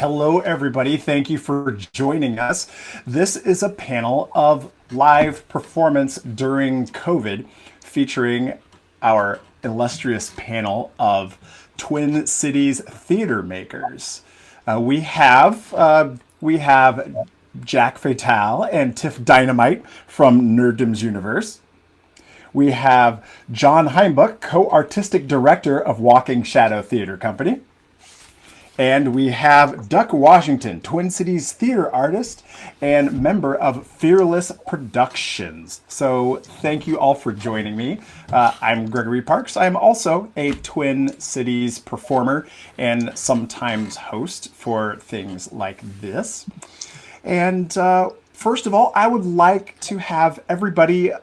Hello, everybody. Thank you for joining us. This is a panel of live performance during COVID featuring our illustrious panel of Twin Cities theater makers. We have Jack Fatale and TifDynamite from Nerddom's Universe. We have John Heimbuch, co-artistic director of Walking Shadow Theater Company. And we have Duck Washington, Twin Cities theater artist and member of Fearless Productions. So thank you all for joining me. I'm Gregory Parks. I'm also a Twin Cities performer and sometimes host for things like this. And first of all, I would like to have everybody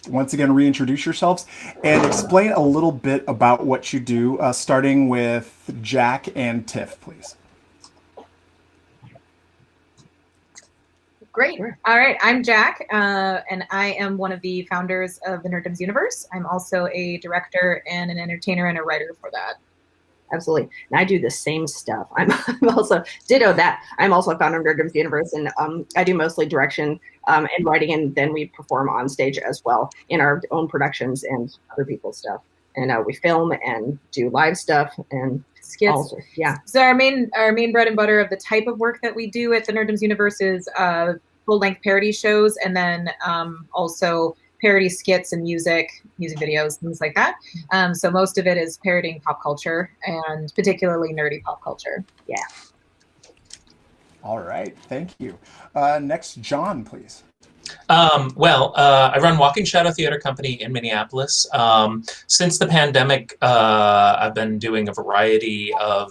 once again reintroduce yourselves and explain a little bit about what you do, starting with Jack and Tiff, please. Great. All right. I'm Jack, and I am one of the founders of the Nerddom's Universe. I'm also a director and an entertainer and a writer for that. Absolutely. And I do the same stuff. I'm also, ditto that. I'm also a founder of Nerddom's Universe, and I do mostly direction and writing, and then we perform on stage as well in our own productions and other people's stuff. And we film and do live stuff and skits. Also, yeah. So our main bread and butter of the type of work that we do at the Nerddom's Universe is full-length parody shows, and then also parody skits and music videos, things like that. So most of it is parodying pop culture, and particularly nerdy pop culture. Yeah. All right, thank you. Next, John, please. I run Walking Shadow Theater Company in Minneapolis. Since the pandemic, I've been doing a variety of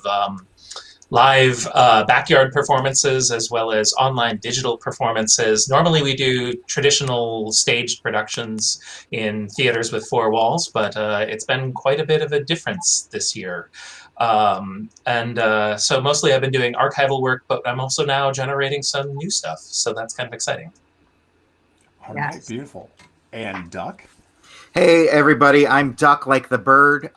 live backyard performances as well as online digital performances. Normally we do traditional staged productions in theaters with four walls, but it's been quite a bit of a difference this year. So mostly I've been doing archival work, but I'm also now generating some new stuff. So that's kind of exciting. All right, beautiful. And Duck? Hey, everybody. I'm Duck like the bird.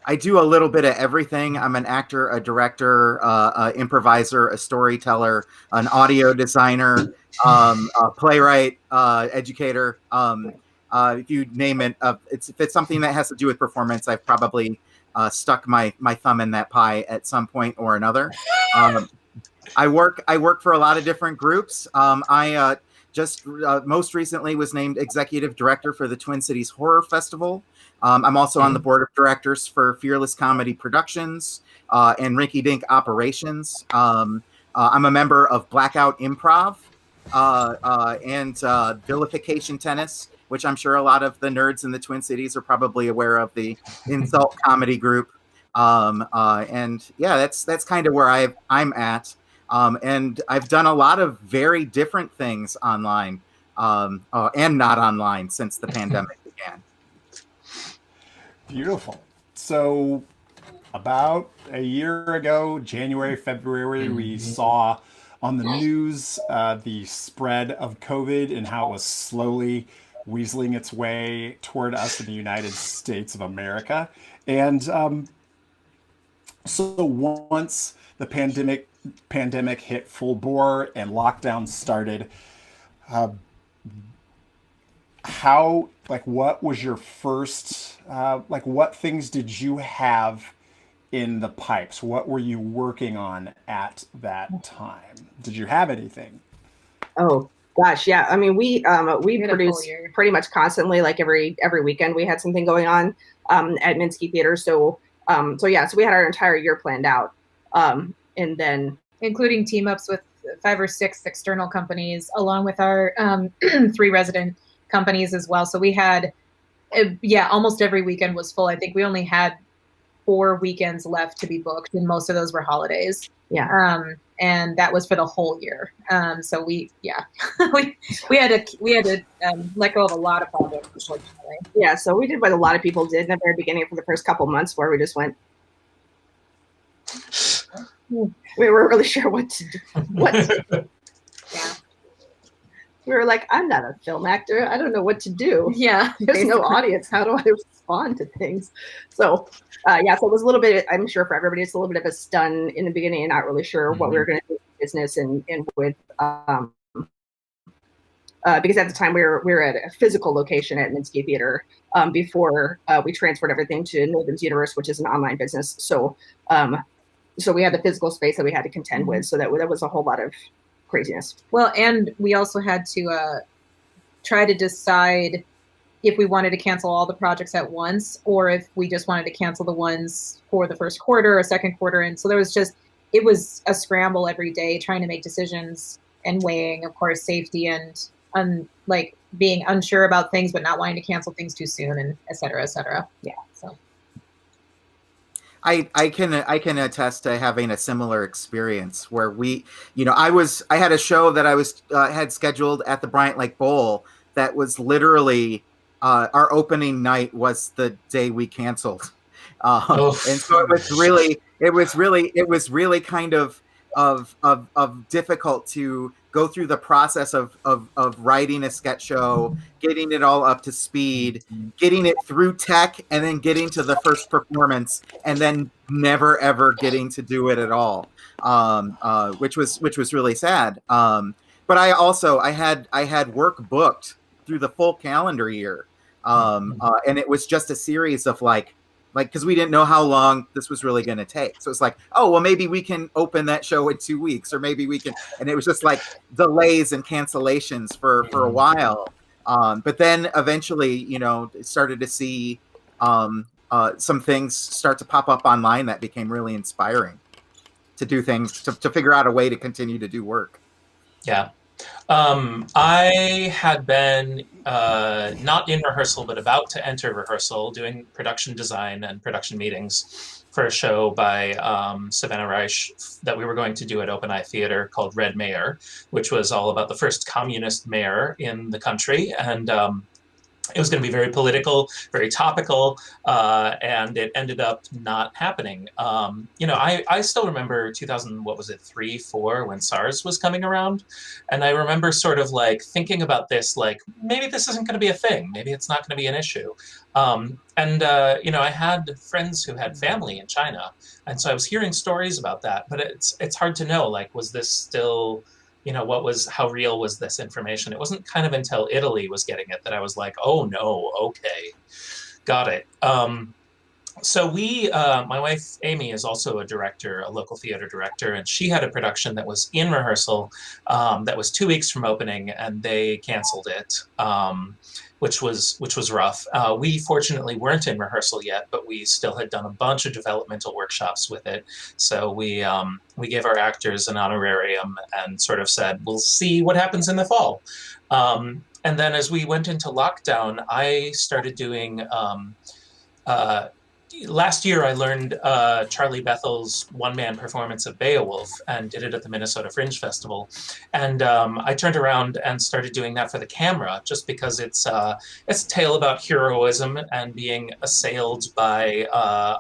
I do a little bit of everything. I'm an actor, a director, an improviser, a storyteller, an audio designer, a playwright, educator. If you name it, if it's something that has to do with performance, I've probably stuck my thumb in that pie at some point or another. I work for a lot of different groups. I just most recently was named executive director for the Twin Cities Horror Festival. I'm also on the board of directors for Fearless Comedy Productions and Rinky Dink Operations. I'm a member of Blackout Improv and Vilification Tennis, which I'm sure a lot of the nerds in the Twin Cities are probably aware of, the insult comedy group. And yeah, that's kind of where I'm at. And I've done a lot of very different things online and not online since the pandemic began. Beautiful. So about a year ago, January, February, we saw on the news the spread of COVID and how it was slowly weaseling its way toward us in the United States of America. And so once the pandemic hit full bore and lockdown started, what was your first, what things did you have in the pipes? What were you working on at that time? Did you have anything? Oh gosh, yeah. I mean, we produced pretty much constantly, like every weekend we had something going on at Minsky Theater. So we had our entire year planned out. And then including team ups with 5 or 6 external companies, along with our 3 resident companies as well. So we had, almost every weekend was full. I think we only had 4 weekends left to be booked, and most of those were holidays. Yeah. And that was for the whole year. So we had to let go of a lot of projects, unfortunately. Yeah. So we did what a lot of people did in the very beginning for the first couple months, where we just went. We weren't really sure what to do. Yeah. We were like, I'm not a film actor. I don't know what to do. Yeah. There's no audience. How do I respond to things? So, yeah, so it was a little bit, I'm sure for everybody, it's a little bit of a stun in the beginning and not really sure what we were going to do in business and with, because at the time we were at a physical location at Minsky Theater before we transferred everything to Nerdum's Universe, which is an online business. So, so we had the physical space that we had to contend with. So that was a whole lot of craziness. Well, and we also had to try to decide if we wanted to cancel all the projects at once, or if we just wanted to cancel the ones for the first quarter or second quarter. And so there was just, it was a scramble every day trying to make decisions and weighing, of course, safety and like being unsure about things, but not wanting to cancel things too soon, and et cetera, et cetera. Yeah. So. I can attest to having a similar experience where we, I had a show that I was had scheduled at the Bryant Lake Bowl that was literally our opening night was the day we canceled, and so it was really kind of difficult to go through the process of writing a sketch show, getting it all up to speed, getting it through tech, and then getting to the first performance, and then never ever getting to do it at all, which was really sad. But I had work booked through the full calendar year, and it was just a series of like because we didn't know how long this was really going to take. So it's like, oh, well, maybe we can open that show in 2 weeks, or maybe we can. And it was just like delays and cancellations for a while. But then eventually, started to see some things start to pop up online that became really inspiring to do things, to figure out a way to continue to do work. Yeah. I had been not in rehearsal, but about to enter rehearsal, doing production design and production meetings for a show by Savannah Reich that we were going to do at Open Eye Theater called Red Mayor, which was all about the first communist mayor in the country. And it was going to be very political, very topical, and it ended up not happening. I still remember 3, 4, when SARS was coming around. And I remember sort of like thinking about this, like, maybe this isn't going to be a thing. Maybe it's not going to be an issue. I had friends who had family in China. And so I was hearing stories about that. But it's hard to know, like, was this still... how real was this information? It wasn't kind of until Italy was getting it that I was like, oh no, okay, got it. So my wife, Amy, is also a director, a local theater director, and she had a production that was in rehearsal that was 2 weeks from opening, and they canceled it, which was rough. We fortunately weren't in rehearsal yet, but we still had done a bunch of developmental workshops with it. So we gave our actors an honorarium and sort of said, we'll see what happens in the fall. And then as we went into lockdown, I started doing last year, I learned Charlie Bethel's one-man performance of Beowulf and did it at the Minnesota Fringe Festival. And I turned around and started doing that for the camera, just because it's a tale about heroism and being assailed by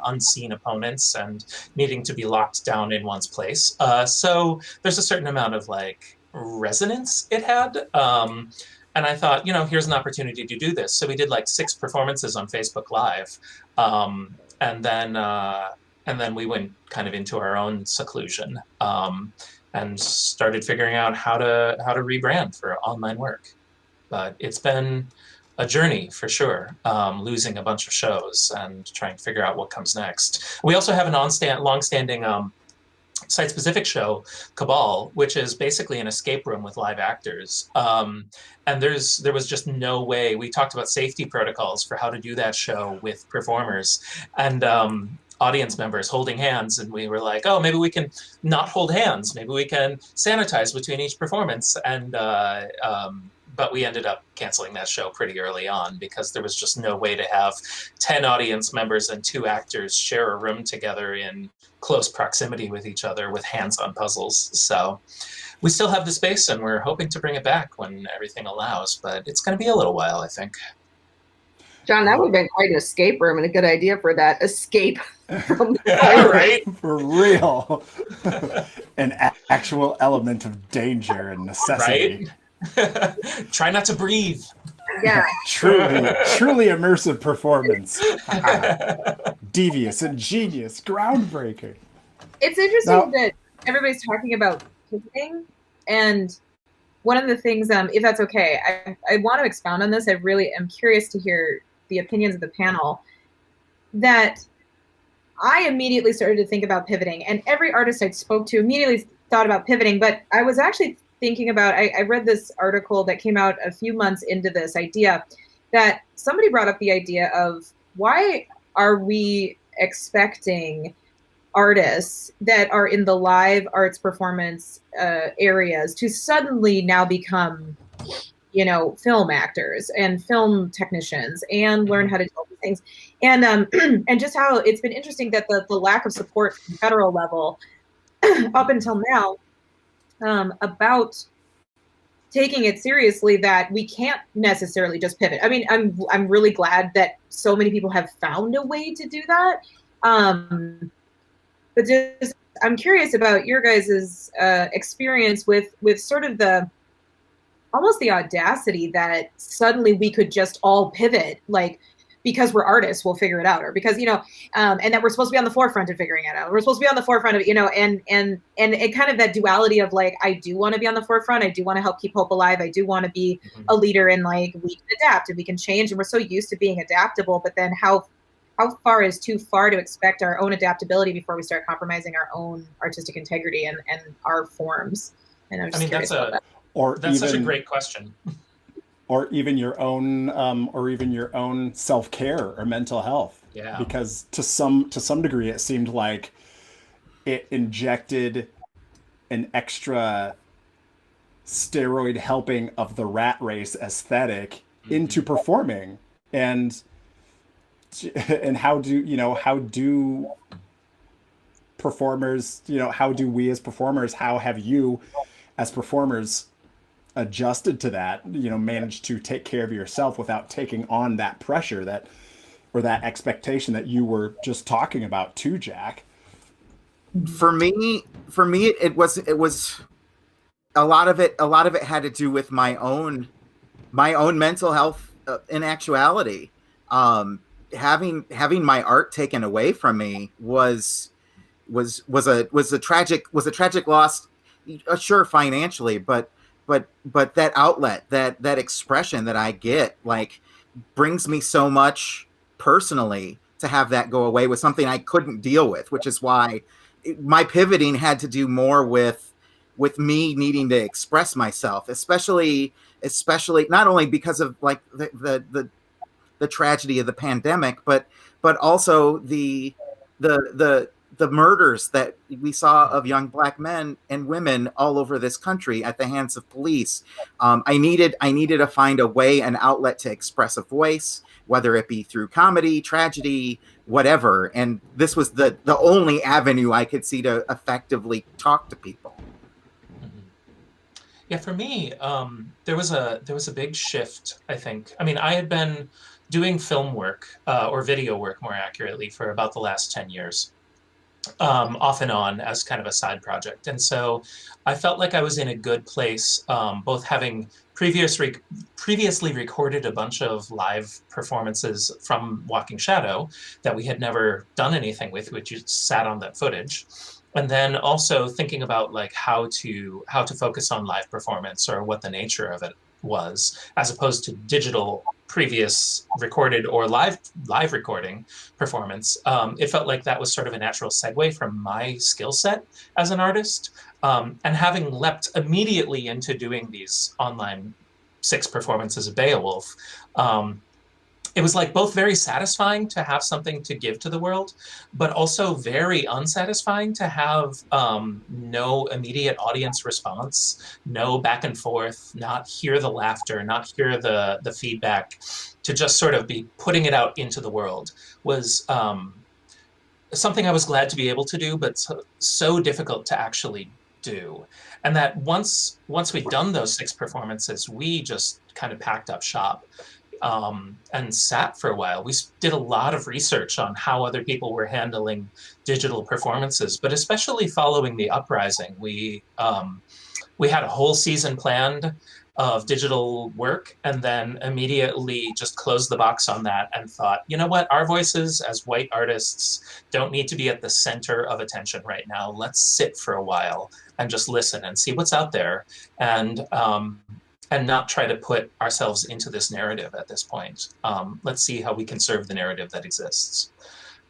unseen opponents and needing to be locked down in one's place. So there's a certain amount of like resonance it had. And I thought, here's an opportunity to do this. So we did like 6 performances on Facebook Live. And then we went kind of into our own seclusion and started figuring out how to rebrand for online work. But it's been a journey for sure, losing a bunch of shows and trying to figure out what comes next. We also have an long-standing site-specific show, Cabal, which is basically an escape room with live actors. And there was just no way. We talked about safety protocols for how to do that show with performers and audience members holding hands. And we were like, oh, maybe we can not hold hands. Maybe we can sanitize between each performance. And but we ended up canceling that show pretty early on because there was just no way to have 10 audience members and 2 actors share a room together in close proximity with each other with hands-on puzzles. So we still have the space and we're hoping to bring it back when everything allows, but it's going to be a little while, I think. John, that would have been quite an escape room and a good idea for that escape from the right? For real. An actual element of danger and necessity. Right? Try not to breathe. Yeah. Truly immersive performance. Devious, ingenious, groundbreaking. It's interesting Now- that everybody's talking about pivoting, and one of the things, if that's okay, I want to expound on this. I really am curious to hear the opinions of the panel. That I immediately started to think about pivoting, and every artist I spoke to immediately thought about pivoting, but I was actually thinking about, I read this article that came out a few months into this idea that somebody brought up the idea of why are we expecting artists that are in the live arts performance areas to suddenly now become, you know, film actors and film technicians and learn how to do all these things. And and just how it's been interesting that the lack of support from the federal level up until now about taking it seriously, that we can't necessarily just pivot. I mean, I'm really glad that so many people have found a way to do that. But just, I'm curious about your guys' experience with sort of almost the audacity that suddenly we could just all pivot, like, because we're artists, we'll figure it out, or because, you know, and that we're supposed to be on the forefront of figuring it out. We're supposed to be on the forefront of, you know, and it kind of that duality of like, I do want to be on the forefront. I do want to help keep hope alive. I do want to be a leader, and like, we can adapt and we can change, and we're so used to being adaptable, but then how far is too far to expect our own adaptability before we start compromising our own artistic integrity and our forms? And I'm just curious about that. That's such a great question. Or even your own self-care or mental health. Yeah. Because to some degree, it seemed like it injected an extra steroid helping of the rat race aesthetic into performing. And how do performers, how do we as performers, how have you as performers adjusted to that, managed to take care of yourself without taking on that pressure or that expectation that you were just talking about too, Jack? For me, it was a lot of it had to do with my own mental health. In actuality, having my art taken away from me was a tragic loss. Sure, financially, but that outlet, that expression that I get, like, brings me so much personally to have that go away with something I couldn't deal with, which is why my pivoting had to do more with me needing to express myself, especially not only because of like the tragedy of the pandemic, but also the murders that we saw of young Black men and women all over this country at the hands of police. I needed to find a way, an outlet to express a voice, whether it be through comedy, tragedy, whatever. And this was the only avenue I could see to effectively talk to people. Yeah, for me, there was a big shift, I think. I mean, I had been doing film work, or video work more accurately, for about the last 10 years. Off and on as kind of a side project. And so I felt like I was in a good place, both having previously recorded a bunch of live performances from Walking Shadow that we had never done anything with, which just sat on that footage. And then also thinking about like how to focus on live performance, or what the nature of it was, as opposed to digital previous recorded or live recording performance. It felt like that was sort of a natural segue from my skill set as an artist. And having leapt immediately into doing these online 6 performances of Beowulf, it was like both very satisfying to have something to give to the world, but also very unsatisfying to have no immediate audience response, no back and forth, not hear the laughter, not hear the feedback. To just sort of be putting it out into the world was something I was glad to be able to do, but so difficult to actually do. And that once we'd done those 6 performances, we just kind of packed up shop. and sat for a while. We did a lot of research on how other people were handling digital performances, but especially following the uprising. We had a whole season planned of digital work, and then immediately just closed the box on that and thought, you know what, our voices as white artists don't need to be at the center of attention right now. Let's sit for a while and just listen and see what's out there, and not try to put ourselves into this narrative at this point. Let's see how we can serve the narrative that exists.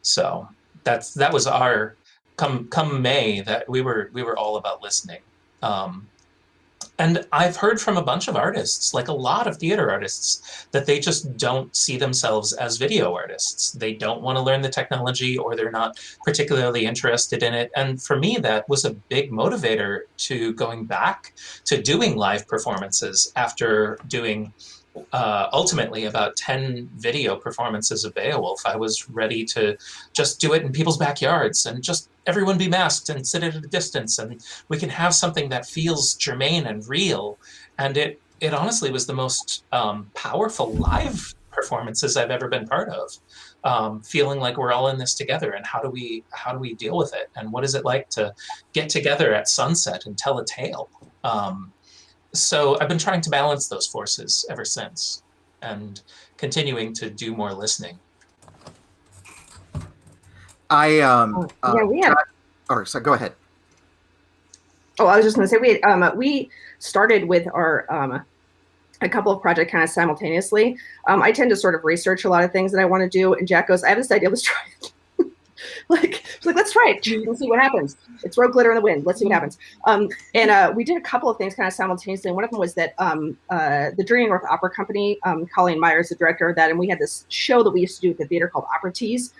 So that was our come May, that we were all about listening. And I've heard from a bunch of artists, like a lot of theater artists, that they just don't see themselves as video artists. They don't want to learn the technology, or they're not particularly interested in it. And for me, that was a big motivator to going back to doing live performances after doing ultimately about 10 video performances of Beowulf. I was ready to just do it in people's backyards and just everyone be masked and sit at a distance, and we can have something that feels germane and real. And it honestly was the most powerful live performances I've ever been part of. Feeling like we're all in this together, and how do we deal with it, and what is it like to get together at sunset and tell a tale. So I've been trying to balance those forces ever since, and continuing to do more listening. We have. So go ahead. Oh, I was just going to say we started with our a couple of projects kind of simultaneously. I tend to sort of research a lot of things that I want to do, and Jack goes, "I have this idea. Let's try it." She's like, let's try it. We'll see what happens. It's throw glitter in the wind. Let's see what happens. And we did a couple of things kind of simultaneously. One of them was that the Dreaming North Opera Company, Colleen Myers, the director of that, and we had this show that we used to do at the theater called Opera Tease,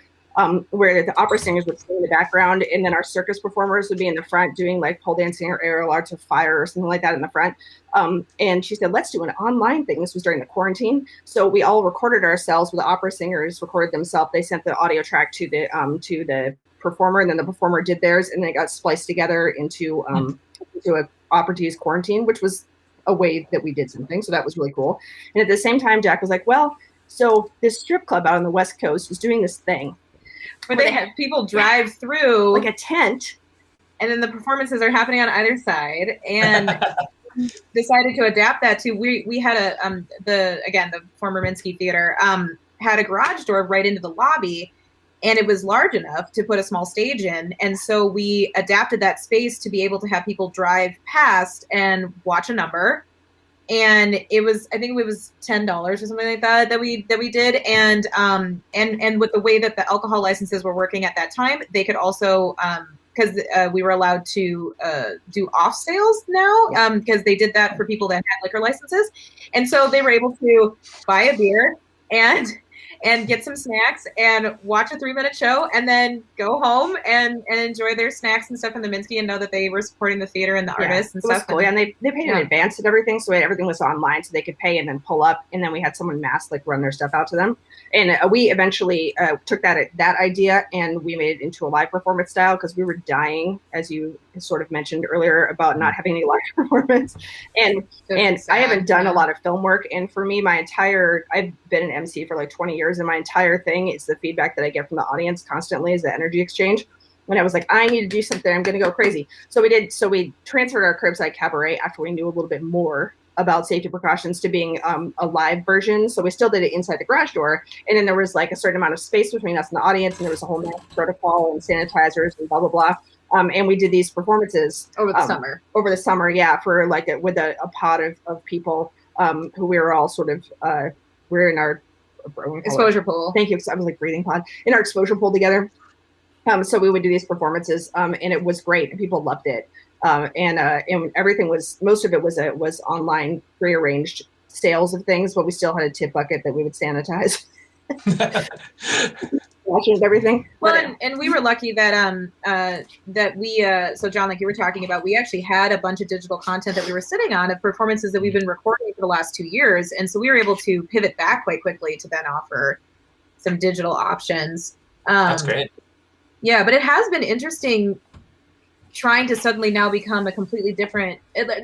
where the opera singers would sing in the background, and then our circus performers would be in the front doing like pole dancing or aerial arts or fire or something like that in the front. And she said, let's do an online thing. This was during the quarantine. So we all recorded ourselves, with the opera singers recorded themselves. They sent the audio track to the performer, and then the performer did theirs, and then it got spliced together into a Opera Tease quarantine, which was a way that we did something. So that was really cool. And at the same time, Jack was like, well, so this strip club out on the West Coast was doing this thing where they had people drive through like a tent, and then the performances are happening on either side, and decided to adapt that to, we had the former Minsky Theater had a garage door right into the lobby, and it was large enough to put a small stage in. And so we adapted that space to be able to have people drive past and watch a number. And I think it was $10 or something like that we did. And with the way that the alcohol licenses were working at that time, they could also, because we were allowed to do off sales now, because they did that for people that had liquor licenses. And so they were able to buy a beer and get some snacks and watch a 3-minute show, and then go home and enjoy their snacks and stuff in the Minsky, and know that they were supporting the theater and the artists and stuff. Cool. And they paid in advance and everything, so everything was online, so they could pay and then pull up, and then we had someone masked like run their stuff out to them. And we eventually took that idea and we made it into a live performance style, because we were dying, as you sort of mentioned earlier, about not having any live performance. And I haven't done a lot of film work, and for me, I've been an MC for like 20 years, and my entire thing is the feedback that I get from the audience constantly, is the energy exchange. When I was like, I need to do something, I'm going to go crazy. So we transferred our curbside cabaret after we knew a little bit more about safety precautions to being a live version. So we still did it inside the garage door. And then there was like a certain amount of space between us and the audience. And there was a whole mask protocol and sanitizers and blah, blah, blah. And we did these performances over the summer. Yeah. For like with a pod of people who we were all sort of, we're in our exposure pool. Thank you. I was like breathing pod in our exposure pool together. So we would do these performances, and it was great, and people loved it. And everything most of it was online prearranged sales of things, but we still had a tip bucket that we would sanitize. Watching everything. Well, and we were lucky that we so John, like you were talking about, we actually had a bunch of digital content that we were sitting on of performances that we've been recording for the last 2 years, and so we were able to pivot back quite quickly to then offer some digital options. That's great. Yeah, but it has been interesting trying to suddenly now become a completely different,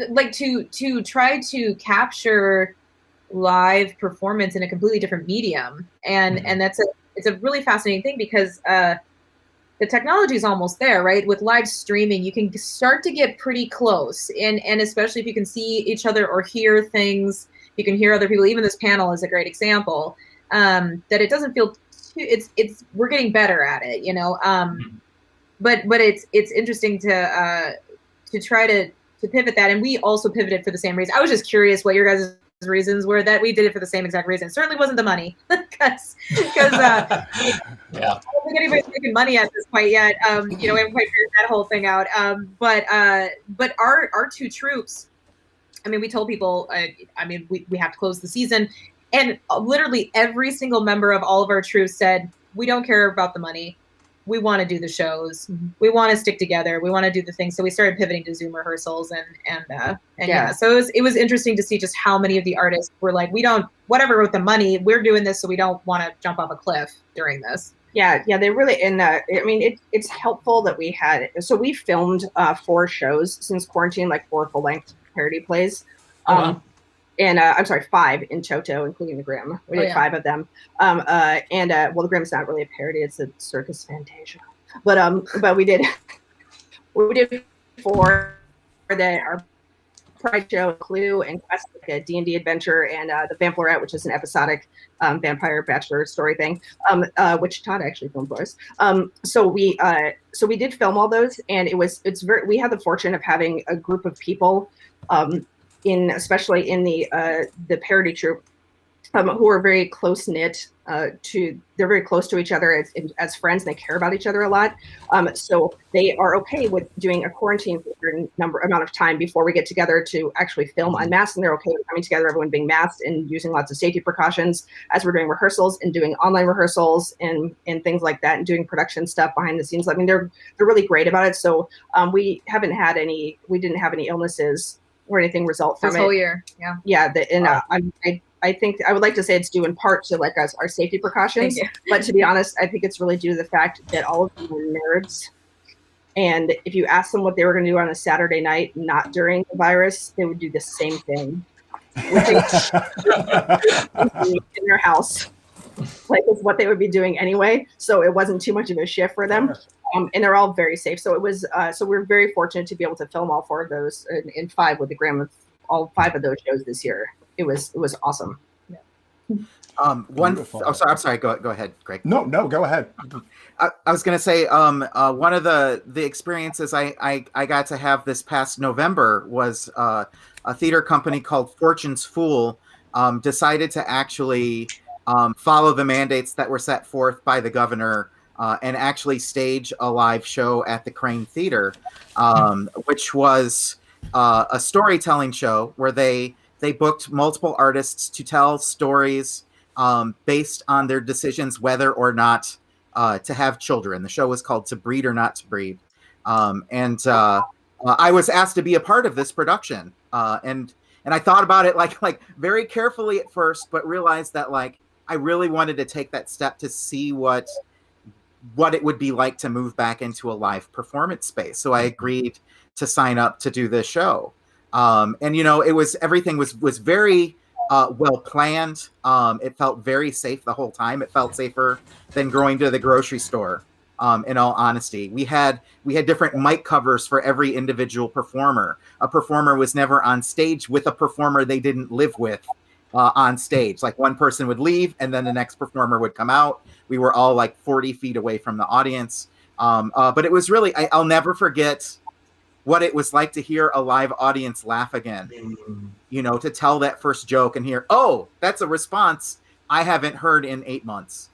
like to try to capture live performance in a completely different medium. And it's a really fascinating thing because the technology is almost there, right? With live streaming, you can start to get pretty close, and especially if you can see each other or hear things, you can hear other people. Even this panel is a great example. That it doesn't feel too, it's we're getting better at it, you know. But it's interesting to try to pivot that, and we also pivoted for the same reason. I was just curious what your guys' reasons were that we did it for the same exact reason. It certainly wasn't the money, because Yeah. I don't think anybody's making money at this point yet. You know, we haven't quite figured that whole thing out. But our two troops, I mean, we told people, I mean, we have to close the season, and literally every single member of all of our troops said, we don't care about the money. We want to do the shows. We want to stick together. We want to do the things. So we started pivoting to Zoom rehearsals, and yeah. So it was interesting to see just how many of the artists were like, we don't, whatever with the money, we're doing this, so we don't want to jump off a cliff during this. Yeah, they really, and I mean, it's helpful that we had, so we filmed 4 shows since quarantine, like 4 full-length parody plays. Wow. And I'm sorry, 5 in Toto, including the Grimm. We did 5 of them. Well, the Grimm's not really a parody; it's a circus fantasia. But we did 4 our Pride show, Clue, and Quest, like a D&D adventure, and the Vampirette, which is an episodic vampire bachelor story thing, which Todd actually filmed for us. So we did film all those, and we had the fortune of having a group of people, especially in the parody troupe, who are very close knit. They're very close to each other as friends. And they care about each other a lot. So they are okay with doing a quarantine for a certain amount of time before we get together to actually film unmasked. And they're okay with coming together, everyone being masked and using lots of safety precautions as we're doing rehearsals and doing online rehearsals and things like that, and doing production stuff behind the scenes. I mean, they're really great about it. So we didn't have any illnesses or anything result from this whole year. Yeah. Yeah. I think I would like to say it's due in part to like our safety precautions, but to be honest, I think it's really due to the fact that all of them are nerds. And if you ask them what they were going to do on a Saturday night, not during the virus, they would do the same thing in their house. Like it's what they would be doing anyway. So it wasn't too much of a shift for them. And they're all very safe. So it was, so we're very fortunate to be able to film all 4 of those in 5 with the Grimm, all 5 of those shows this year. It was awesome. Yeah. I'm sorry. Go ahead, Greg. No, go ahead. I was going to say, one of the experiences I got to have this past November was a theater company called Fortune's Fool decided to actually follow the mandates that were set forth by the governor and actually stage a live show at the Crane Theater, which was a storytelling show where they booked multiple artists to tell stories based on their decisions whether or not to have children. The show was called To Breed or Not to Breed. I was asked to be a part of this production. And I thought about it like very carefully at first, but realized that like I really wanted to take that step to see what it would be like to move back into a live performance space. So I agreed to sign up to do this show. And you know, everything was very well planned. It felt very safe the whole time. It felt safer than going to the grocery store. In all honesty, we had different mic covers for every individual performer. A performer was never on stage with a performer they didn't live with on stage. Like one person would leave and then the next performer would come out. We were all like 40 feet away from the audience. But it was really, I'll never forget what it was like to hear a live audience laugh again, you know, to tell that first joke and hear, oh, that's a response I haven't heard in 8 months.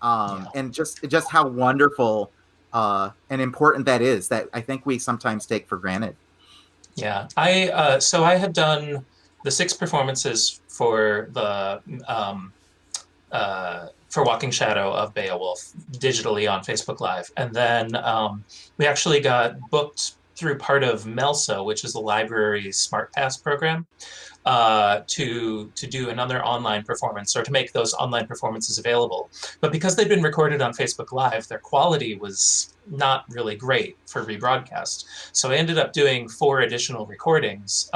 And just how wonderful and important that is, that I think we sometimes take for granted. Yeah, so I had done the 6 performances for the for Walking Shadow of Beowulf digitally on Facebook Live, and then we actually got booked through part of MELSO, which is the library's Smart Pass program, to do another online performance, or to make those online performances available. But because they'd been recorded on Facebook Live, their quality was not really great for rebroadcast. So I ended up doing 4 additional recordings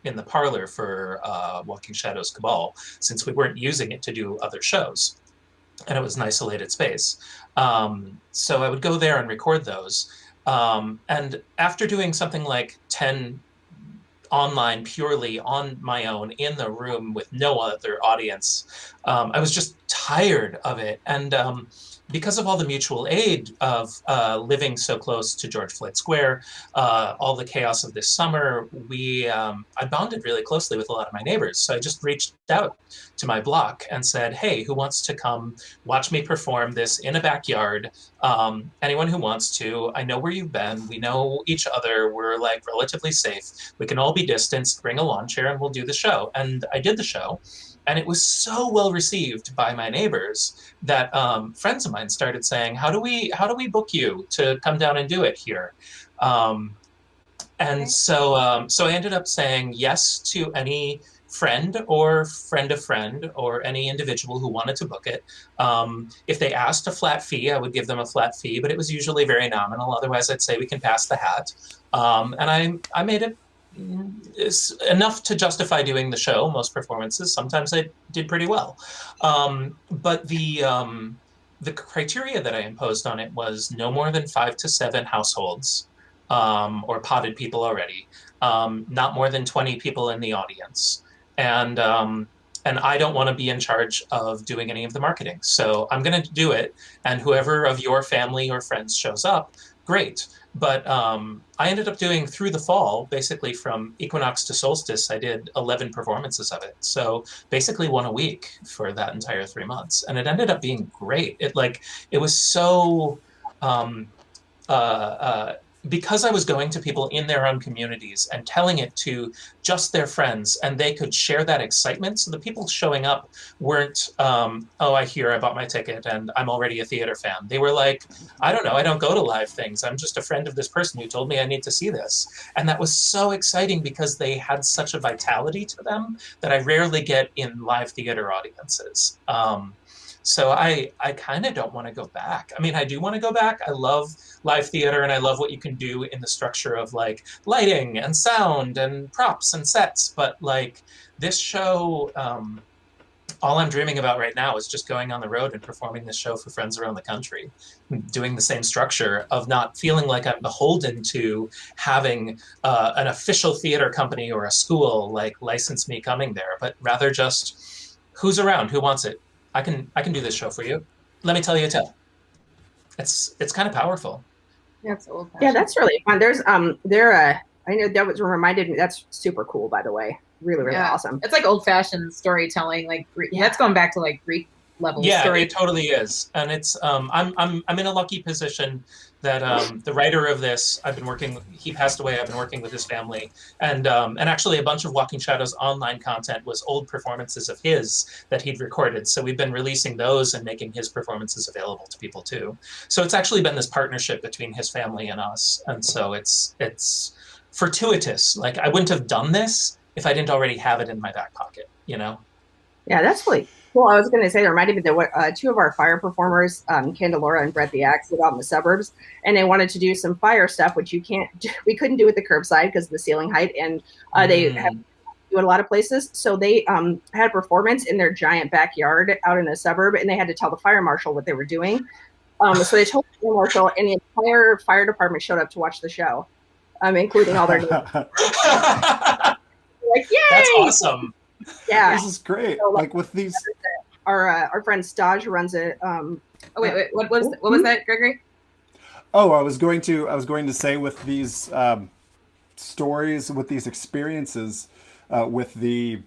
in the parlor for Walking Shadows Cabal, since we weren't using it to do other shows. And it was an isolated space. So I would go there and record those. And after doing something like 10 online purely on my own in the room with no other audience, I was just tired of it. And because of all the mutual aid of living so close to George Floyd Square, all the chaos of this summer, I bonded really closely with a lot of my neighbors. So I just reached out to my block and said, hey, who wants to come watch me perform this in a backyard? Anyone who wants to. I know where you've been. We know each other. We're like relatively safe. We can all be distanced. Bring a lawn chair and we'll do the show. And I did the show. And it was so well received by my neighbors that friends of mine started saying, how do we book you to come down and do it here? So I ended up saying yes to any friend or friend of friend or any individual who wanted to book it. If they asked a flat fee, I would give them a flat fee, but it was usually very nominal. Otherwise, I'd say we can pass the hat. And I made it enough to justify doing the show. Most performances, sometimes I did pretty well. But the criteria that I imposed on it was no more than 5 to 7 households, or potted people already, not more than 20 people in the audience. And I don't want to be in charge of doing any of the marketing. So I'm going to do it. And whoever of your family or friends shows up, great. But I ended up doing through the fall, basically from equinox to solstice, I did 11 performances of it. So basically 1 a week for that entire 3 months. And it ended up being great. It was so, because I was going to people in their own communities and telling it to just their friends, and they could share that excitement. So the people showing up weren't, oh, I hear I bought my ticket and I'm already a theater fan. They were like, I don't know, I don't go to live things. I'm just a friend of this person who told me I need to see this. And that was so exciting because they had such a vitality to them that I rarely get in live theater audiences. So I kind of don't want to go back. I mean, I do want to go back. I love live theater and I love what you can do in the structure of like lighting and sound and props and sets. But like this show, all I'm dreaming about right now is just going on the road and performing this show for friends around the country, doing the same structure of not feeling like I'm beholden to having an official theater company or a school like license me coming there, but rather just who's around, who wants it. I can do this show for you. Let me tell you a tale. It's kind of powerful. That's old. Yeah, that's really fun. There's I know that was reminded me. That's super cool, by the way. Really awesome. It's like old fashioned storytelling. Like that's going back to like Greek level. Yeah, story. it totally is, and it's I'm in a lucky position that the writer of this, he passed away. I've been working with his family, and actually a bunch of Walking Shadows online content was old performances of his that he'd recorded. So we've been releasing those and making his performances available to people too. So it's actually been this partnership between his family and us, and so it's fortuitous. Like I wouldn't have done this if I didn't already have it in my back pocket, you know? Yeah, that's really cool. I was going to say, that reminded me that 2 of our fire performers, Candelora and Brett the Axe, live out in the suburbs, and they wanted to do some fire stuff, which we couldn't do at the curbside because of the ceiling height, and they have to do it a lot of places. So they had a performance in their giant backyard out in the suburb, and they had to tell the fire marshal what they were doing. So they told the fire marshal, and the entire fire department showed up to watch the show, including all their like, yay! That's awesome. Yeah, this is great. So, like with these, our friend Staj runs it. Wait, what was that, Gregory? Oh, I was going to say with these stories, with these experiences, with the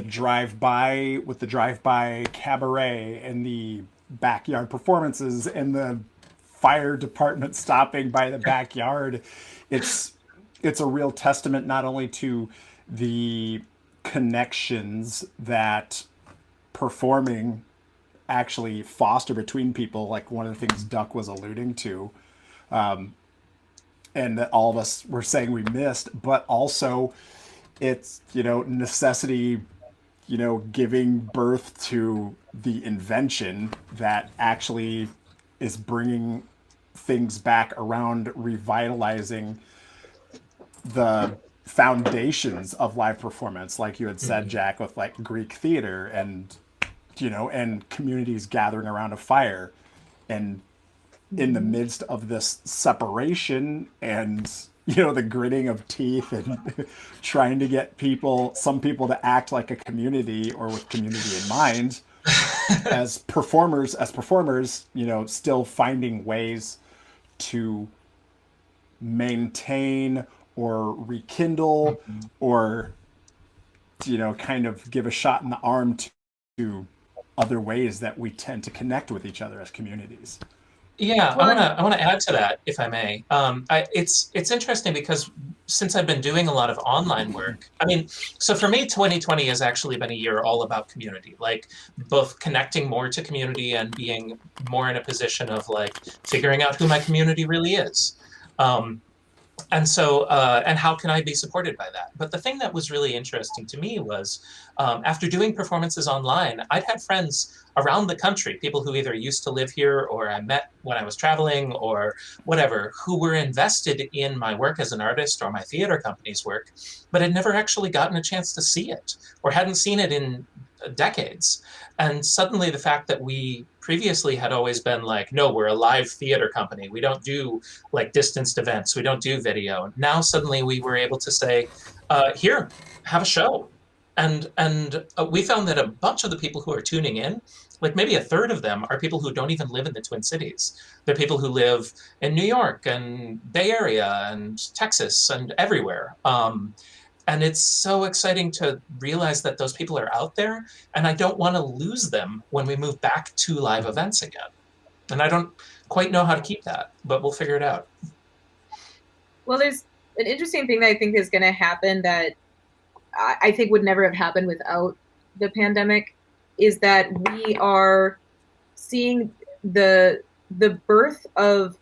drive-by cabaret and the backyard performances and the fire department stopping by the backyard, it's a real testament not only to the connections that performing actually foster between people, like one of the things Duck was alluding to, and that all of us were saying we missed, but also it's, necessity, giving birth to the invention that actually is bringing things back around, revitalizing the foundations of live performance, like you had said, Jack, with like Greek theater and, and communities gathering around a fire. And in the midst of this separation and, the gritting of teeth and trying to get some people to act like a community or with community in mind, as performers, still finding ways to maintain or rekindle or, kind of give a shot in the arm to other ways that we tend to connect with each other as communities. Yeah, I want to add to that, if I may. It's interesting because since I've been doing a lot of online work, so for me, 2020 has actually been a year all about community, like both connecting more to community and being more in a position of like figuring out who my community really is. And so, and how can I be supported by that? But the thing that was really interesting to me was after doing performances online, I'd had friends around the country, people who either used to live here or I met when I was traveling or whatever, who were invested in my work as an artist or my theater company's work, but had never actually gotten a chance to see it or hadn't seen it in decades. And suddenly the fact that we previously had always been like, no, we're a live theater company. We don't do like distanced events. We don't do video. Now suddenly we were able to say, here, have a show. And we found that a bunch of the people who are tuning in, like maybe a third of them are people who don't even live in the Twin Cities. They're people who live in New York and Bay Area and Texas and everywhere. And it's so exciting to realize that those people are out there, and I don't want to lose them when we move back to live events again. And I don't quite know how to keep that, but we'll figure it out. Well, there's an interesting thing that I think is going to happen that I think would never have happened without the pandemic, is that we are seeing the birth of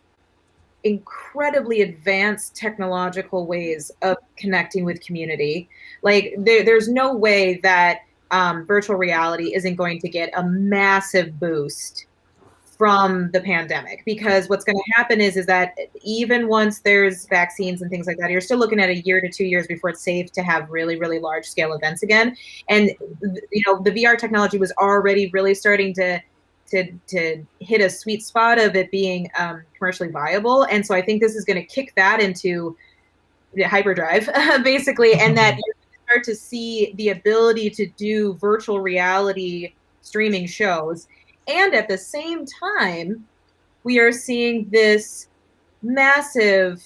incredibly advanced technological ways of connecting with community. Like there's no way that virtual reality isn't going to get a massive boost from the pandemic, because what's going to happen is that even once there's vaccines and things like that, you're still looking at 1 year to 2 years before it's safe to have really, really large scale events again. And the VR technology was already really starting to hit a sweet spot of it being commercially viable. And so I think this is going to kick that into the hyperdrive, basically, and that you're going to start to see the ability to do virtual reality streaming shows. And at the same time, we are seeing this massive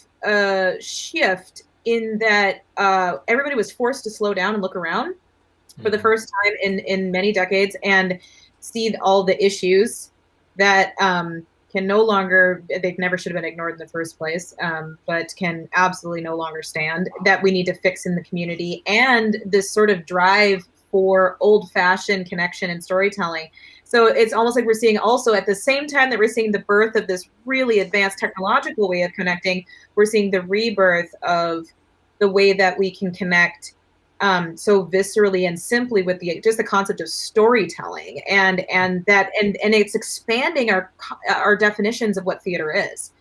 shift in that everybody was forced to slow down and look around for the first time in many decades and see all the issues that can no longer, they never should have been ignored in the first place, but can absolutely no longer stand, that we need to fix in the community, and this sort of drive for old-fashioned connection and storytelling. So it's almost like we're seeing also at the same time that we're seeing the birth of this really advanced technological way of connecting, we're seeing the rebirth of the way that we can connect so viscerally and simply with just the concept of storytelling, and it's expanding our definitions of what theater is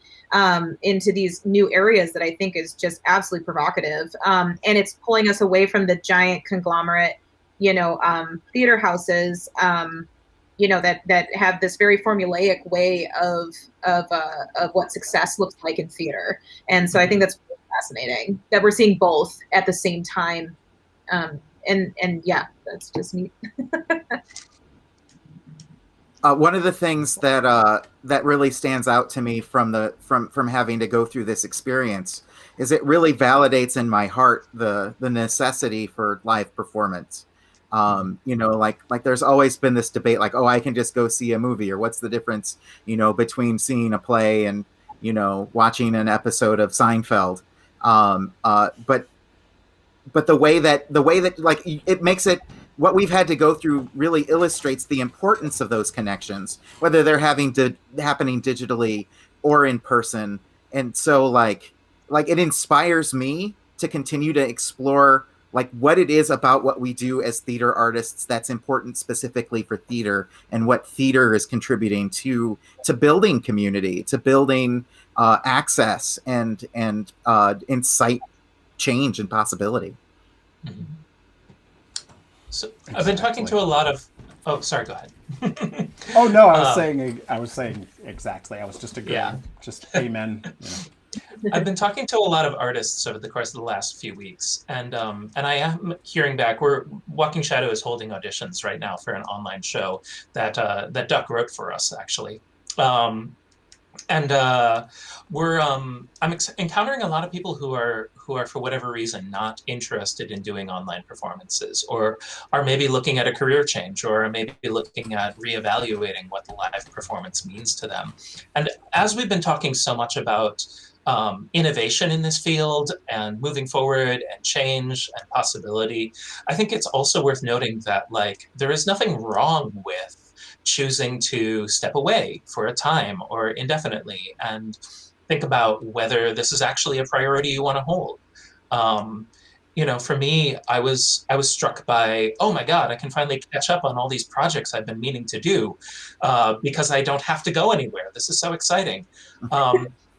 into these new areas that I think is just absolutely provocative, and it's pulling us away from the giant conglomerate, theater houses, that have this very formulaic way of what success looks like in theater. And so I think that's really fascinating that we're seeing both at the same time. And yeah, that's just neat. One of the things that really stands out to me from having to go through this experience is it really validates in my heart the necessity for live performance. Like there's always been this debate, like, oh, I can just go see a movie, or what's the difference, between seeing a play and, watching an episode of Seinfeld. But the way that like it makes it, what we've had to go through really illustrates the importance of those connections, whether they're happening digitally or in person. And so like, like it inspires me to continue to explore like what it is about what we do as theater artists that's important specifically for theater, and what theater is contributing to building community, to building access and incite change and possibility. Mm-hmm. So I've been talking to a lot of. Oh, sorry. Go ahead. Oh no, I was saying exactly. I was just agreeing. Yeah. Just amen. You know. I've been talking to a lot of artists over the course of the last few weeks, and I am hearing back. Walking Shadow is holding auditions right now for an online show that that Duck wrote for us, actually. And I'm encountering a lot of people who are for whatever reason not interested in doing online performances, or are maybe looking at a career change, or are maybe looking at reevaluating what the live performance means to them. And as we've been talking so much about innovation in this field and moving forward and change and possibility, I think it's also worth noting that like there is nothing wrong with choosing to step away for a time or indefinitely and think about whether this is actually a priority you want to hold. You know, for me, I was struck by, oh my God, I can finally catch up on all these projects I've been meaning to do because I don't have to go anywhere. This is so exciting.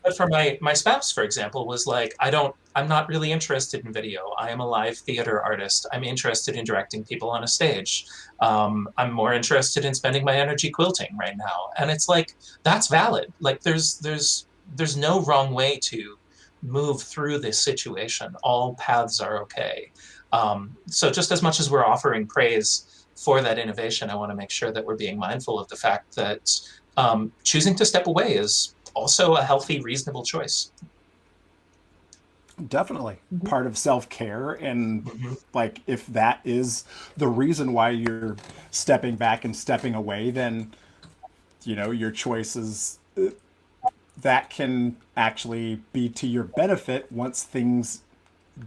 But for my spouse, for example, was like, I'm not really interested in video. I am a live theater artist. I'm interested in directing people on a stage. I'm more interested in spending my energy quilting right now. And it's like, that's valid. Like there's no wrong way to move through this situation. All paths are okay. So just as much as we're offering praise for that innovation, I want to make sure that we're being mindful of the fact that choosing to step away is also a healthy, reasonable choice. Definitely part of self-care, and like if that is the reason why you're stepping back and stepping away, then you know your choices that can actually be to your benefit once things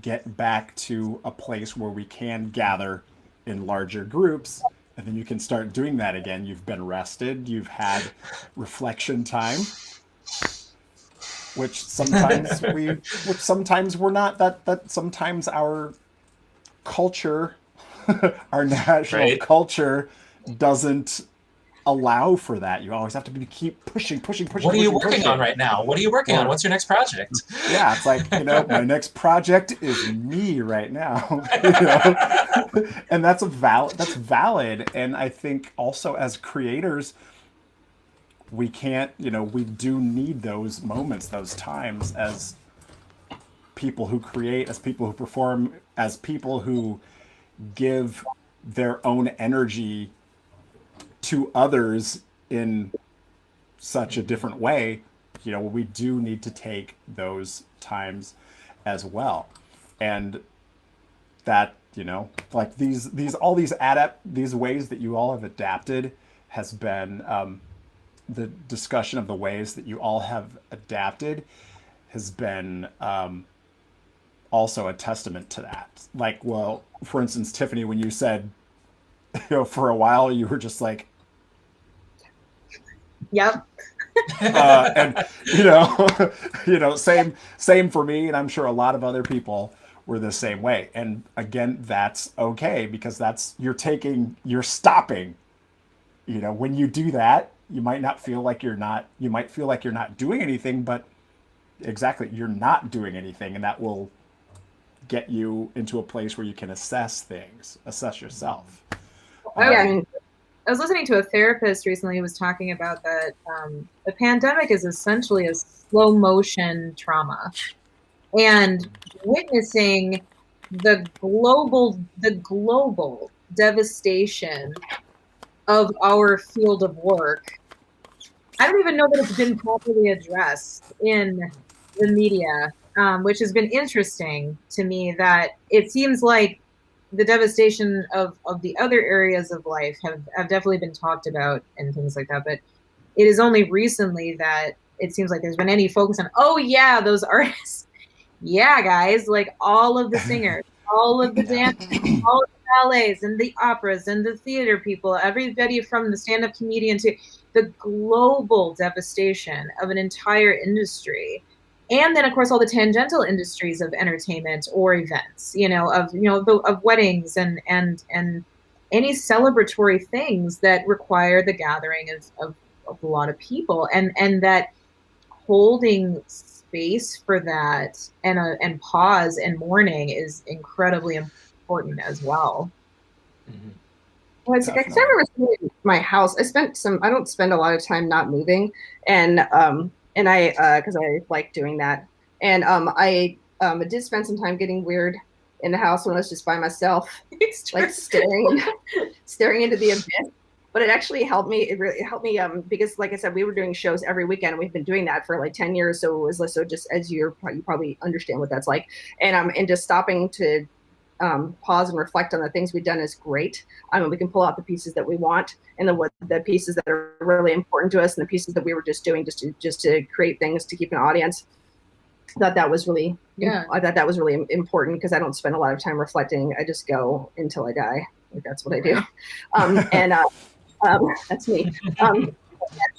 get back to a place where we can gather in larger groups, and then you can start doing that again. You've been rested, you've had reflection time, which sometimes we're not, that sometimes our culture our national culture doesn't allow for that. You always have to keep pushing. What are you working on right now? What are you working on? What's your next project? Yeah, it's like, you know, my next project is me right now. You know? And that's valid. And I think also as creators, we can't, you know, we do need those moments, those times as people who create, as people who perform, as people who give their own energy to others in such a different way. You know, we do need to take those times as well. And that, you know, like these ways that you all have adapted has been, the discussion of the ways that you all have adapted has been also a testament to that. Like, well, for instance, Tiffany, when you said, you know, for a while you were just like, yep. And you know, same for me, and I'm sure a lot of other people were the same way. And again, that's okay, because you're stopping. You know, when you do that, you might feel like you're not doing anything, but exactly, you're not doing anything, and that will get you into a place where you can assess yourself. I was listening to a therapist recently who was talking about that the pandemic is essentially a slow motion trauma, and witnessing the global devastation of our field of work. I don't even know that it's been properly addressed in the media, which has been interesting to me, that it seems like the devastation of the other areas of life have definitely been talked about and things like that. But it is only recently that it seems like there's been any focus on, oh yeah, those artists. Yeah, guys, like all of the singers, all of the dancers, all of the ballets and the operas and the theater people, everybody from the stand-up comedian to the global devastation of an entire industry. And then of course all the tangential industries of entertainment or events, of weddings and any celebratory things that require the gathering of a lot of people, and that holding space for that and pause and mourning is incredibly important as well. Mhm. Well, I remember in my house. I don't spend a lot of time not moving, and I because I like doing that, and I did spend some time getting weird in the house when I was just by myself, like staring into the abyss. But it actually helped me. It really helped me because, like I said, we were doing shows every weekend. We've been doing that for like 10 years. So it was so just as you probably understand what that's like, and just stopping to pause and reflect on the things we've done is great. We can pull out the pieces that we want and the pieces that are really important to us and the pieces that we were just doing just to create things to keep an audience. I thought that was really important because I don't spend a lot of time reflecting. I just go until I die. Like, that's what I do. That's me.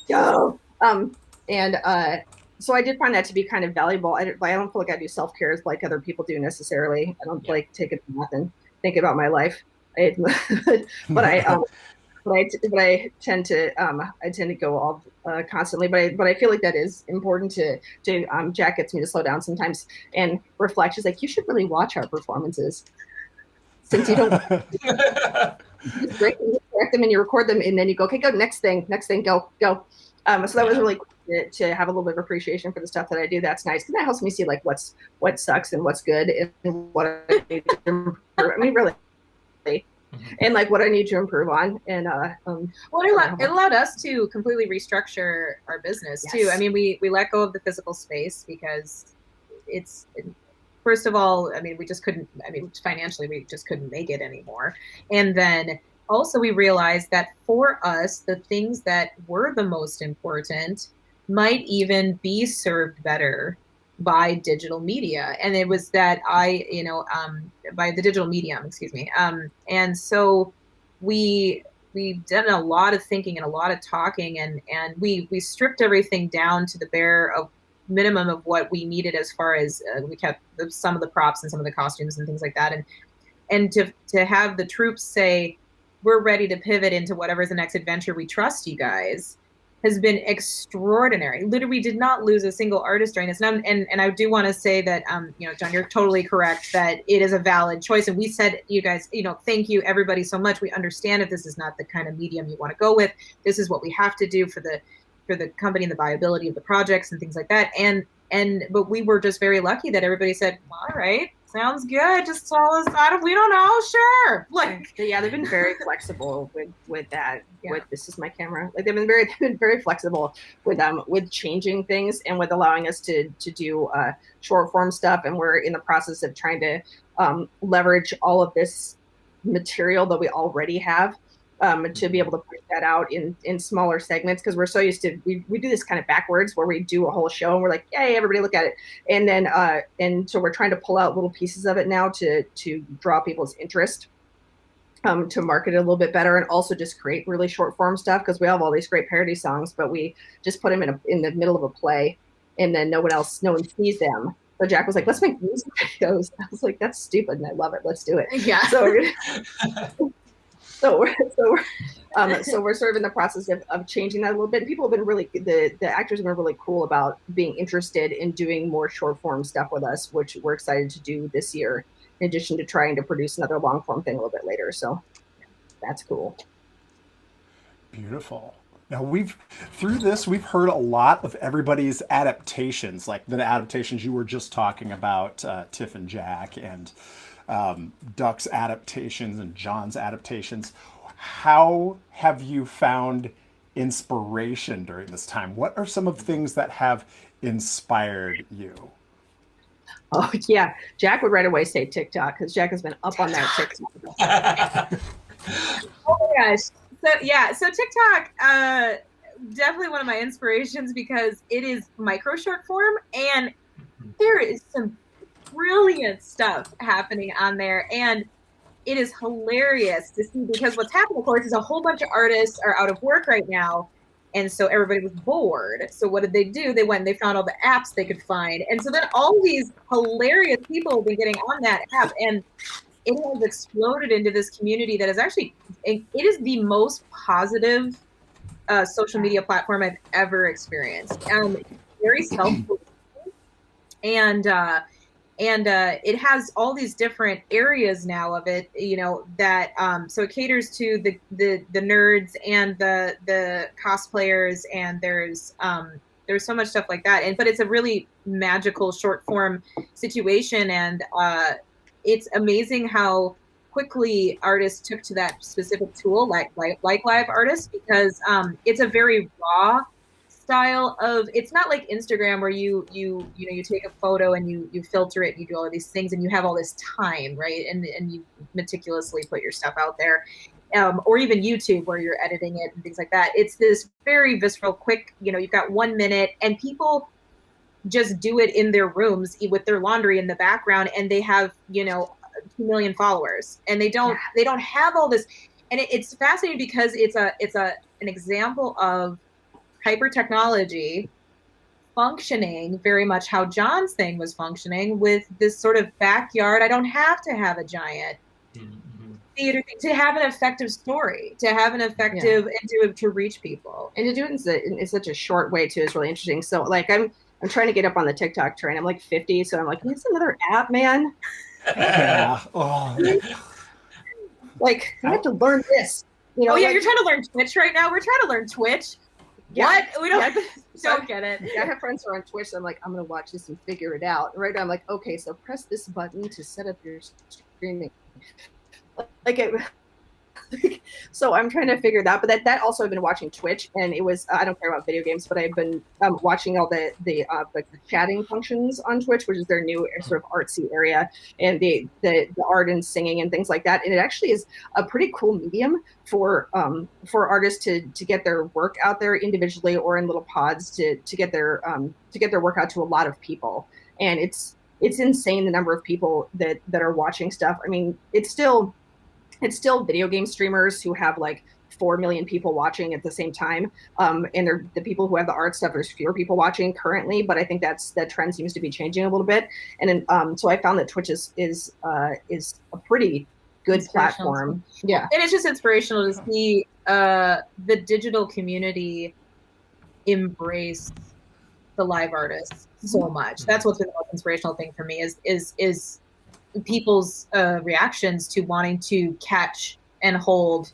Go. So I did find that to be kind of valuable. I don't feel like I do self-care like other people do necessarily. I don't like take a bath and think about my life. But I tend to go all constantly. But I feel like that is important to Jack gets me to slow down sometimes and reflect. She's like, you should really watch our performances since you don't. You direct them and you record them and then you go, okay, go next thing, go. So that was really cool to have a little bit of appreciation for the stuff that I do. That's nice because that helps me see like what sucks and what's good and what I need to improve. I mean, really, and like what I need to improve on. And it allowed us to completely restructure our business too. I mean, we let go of the physical space because it's. First of all, I mean, we just couldn't, financially, we just couldn't make it anymore. And then also we realized that for us, the things that were the most important might even be served better by digital media. And it was that by the digital medium, excuse me. And so we did a lot of thinking and a lot of talking, and we stripped everything down to the bare of minimum of what we needed as far as we kept some of the props and some of the costumes and things like that, and to have the troops say we're ready to pivot into whatever's the next adventure, we trust you guys, has been extraordinary. Literally, we did not lose a single artist during this. And I do want to say that John, you're totally correct that it is a valid choice, and we said, you guys, thank you everybody so much. We understand if this is not the kind of medium you want to go with. This is what we have to do for the company and the viability of the projects and things like that. But we were just very lucky that everybody said, well, all right, sounds good. Just tell us. We don't know. Sure. Like, yeah, they've been very flexible with that. Yeah. This is my camera. Like they've been very flexible with changing things and with allowing us to do short form stuff. And we're in the process of trying to leverage all of this material that we already have. To be able to push that out in smaller segments, because we're so used to we do this kind of backwards where we do a whole show and we're like, yay, everybody look at it, and then and so we're trying to pull out little pieces of it now to draw people's interest, to market it a little bit better, and also just create really short form stuff, because we have all these great parody songs, but we just put them in the middle of a play, and then no one sees them. So Jack was like, let's make music videos. I was like, that's stupid, and I love it. Let's do it. Yeah. So we're sort of in the process of changing that a little bit. People have been really, the actors have been really cool about being interested in doing more short form stuff with us, which we're excited to do this year, in addition to trying to produce another long form thing a little bit later. So that's cool. Beautiful. Now we've heard a lot of everybody's adaptations, like the adaptations you were just talking about, Tiff and Jack, and Duck's adaptations and John's adaptations. How have you found inspiration during this time? What are some of the things that have inspired you? Oh yeah, Jack would right away say TikTok, because Jack has been up on that TikTok. Oh my gosh. So TikTok, definitely one of my inspirations, because it is micro short form and there is some brilliant stuff happening on there, and it is hilarious to see, because what's happened, of course, is a whole bunch of artists are out of work right now, And so everybody was bored. So what did they do? They went and they found all the apps they could find. And so then all these hilarious people have been getting on that app, and it has exploded into this community that is actually, it is the most positive social media platform I've ever experienced. Very self, and it has all these different areas now of it, that so it caters to the nerds and the cosplayers, and there's so much stuff like that, but it's a really magical short form situation, and it's amazing how quickly artists took to that specific tool, like live artists, because it's a very raw style of, it's not like Instagram where you take a photo and you filter it and you do all of these things and you have all this time, right? And you meticulously put your stuff out there. Or even YouTube where you're editing it and things like that. It's this very visceral, quick, you've got 1 minute, and people just do it in their rooms with their laundry in the background, and they have 2 million followers, and they don't have all this. And it's fascinating because it's an example of hyper technology functioning very much how John's thing was functioning, with this sort of backyard. I don't have to have a giant theater thing to have an effective story, to have an effective and to reach people, and to do it in such a short way too is really interesting. So like I'm trying to get up on the TikTok train. I'm like 50, so I'm like, it's another app, man. Yeah. Oh. Like I have to learn this. You're trying to learn Twitch right now. We're trying to learn Twitch. Yeah. What? We don't get it. I have friends who are on Twitch, so I'm like, I'm gonna watch this and figure it out. And right now I'm like, okay, so press this button to set up your streaming. So I'm trying to figure that, but that also I've been watching Twitch, and it was I don't care about video games, but I've been watching all the chatting functions on Twitch, which is their new sort of artsy area, and the art and singing and things like that. And it actually is a pretty cool medium for artists to get their work out there individually or in little pods to get their work out to a lot of people. And it's insane the number of people that are watching stuff. I mean, it's still video game streamers who have like 4 million people watching at the same time. And they're the people who have the art stuff. There's fewer people watching currently, but I think that trend seems to be changing a little bit. And then, so I found that Twitch is a pretty good platform. Yeah. And it's just inspirational to see the digital community embrace the live artists so much. That's what's been the most inspirational thing for me is people's reactions to wanting to catch and hold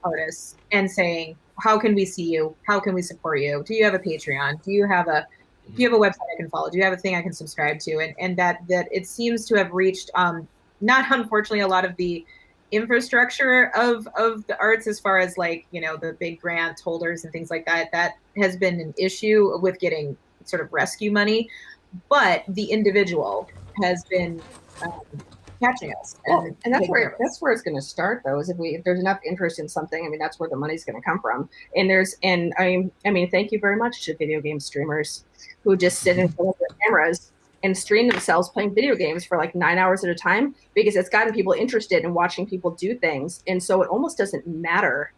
artists and saying, how can we see you? How can we support you? Do you have a Patreon? Do you have a website I can follow? Do you have a thing I can subscribe to? And that it seems to have reached, not unfortunately a lot of the infrastructure of the arts as far as like, the big grant holders and things like that. That has been an issue with getting sort of rescue money, but the individual has been catching us. And that's where it's going to start, though, is if there's enough interest in something. I mean, that's where the money's going to come from. And I mean, thank you very much to video game streamers who just sit in front of their cameras and stream themselves playing video games for like 9 hours at a time, because it's gotten people interested in watching people do things. And so it almost doesn't matter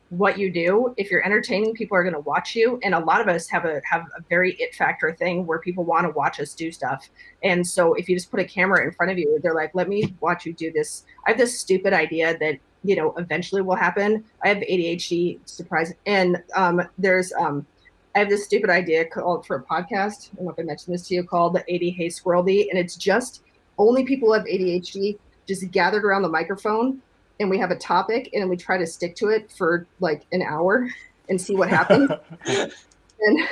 what you do. If you're entertaining, people are going to watch you. And a lot of us have a very it factor thing where people want to watch us do stuff. And so if you just put a camera in front of you, they're like, let me watch you do this. I have this stupid idea that, eventually will happen. I have ADHD, surprise. And I have this stupid idea called for a podcast. I don't know if I mentioned this to you, called the 80 Hey Squirreldy. And it's just only people who have ADHD just gathered around the microphone, and we have a topic, and we try to stick to it for like an hour and see what happens. And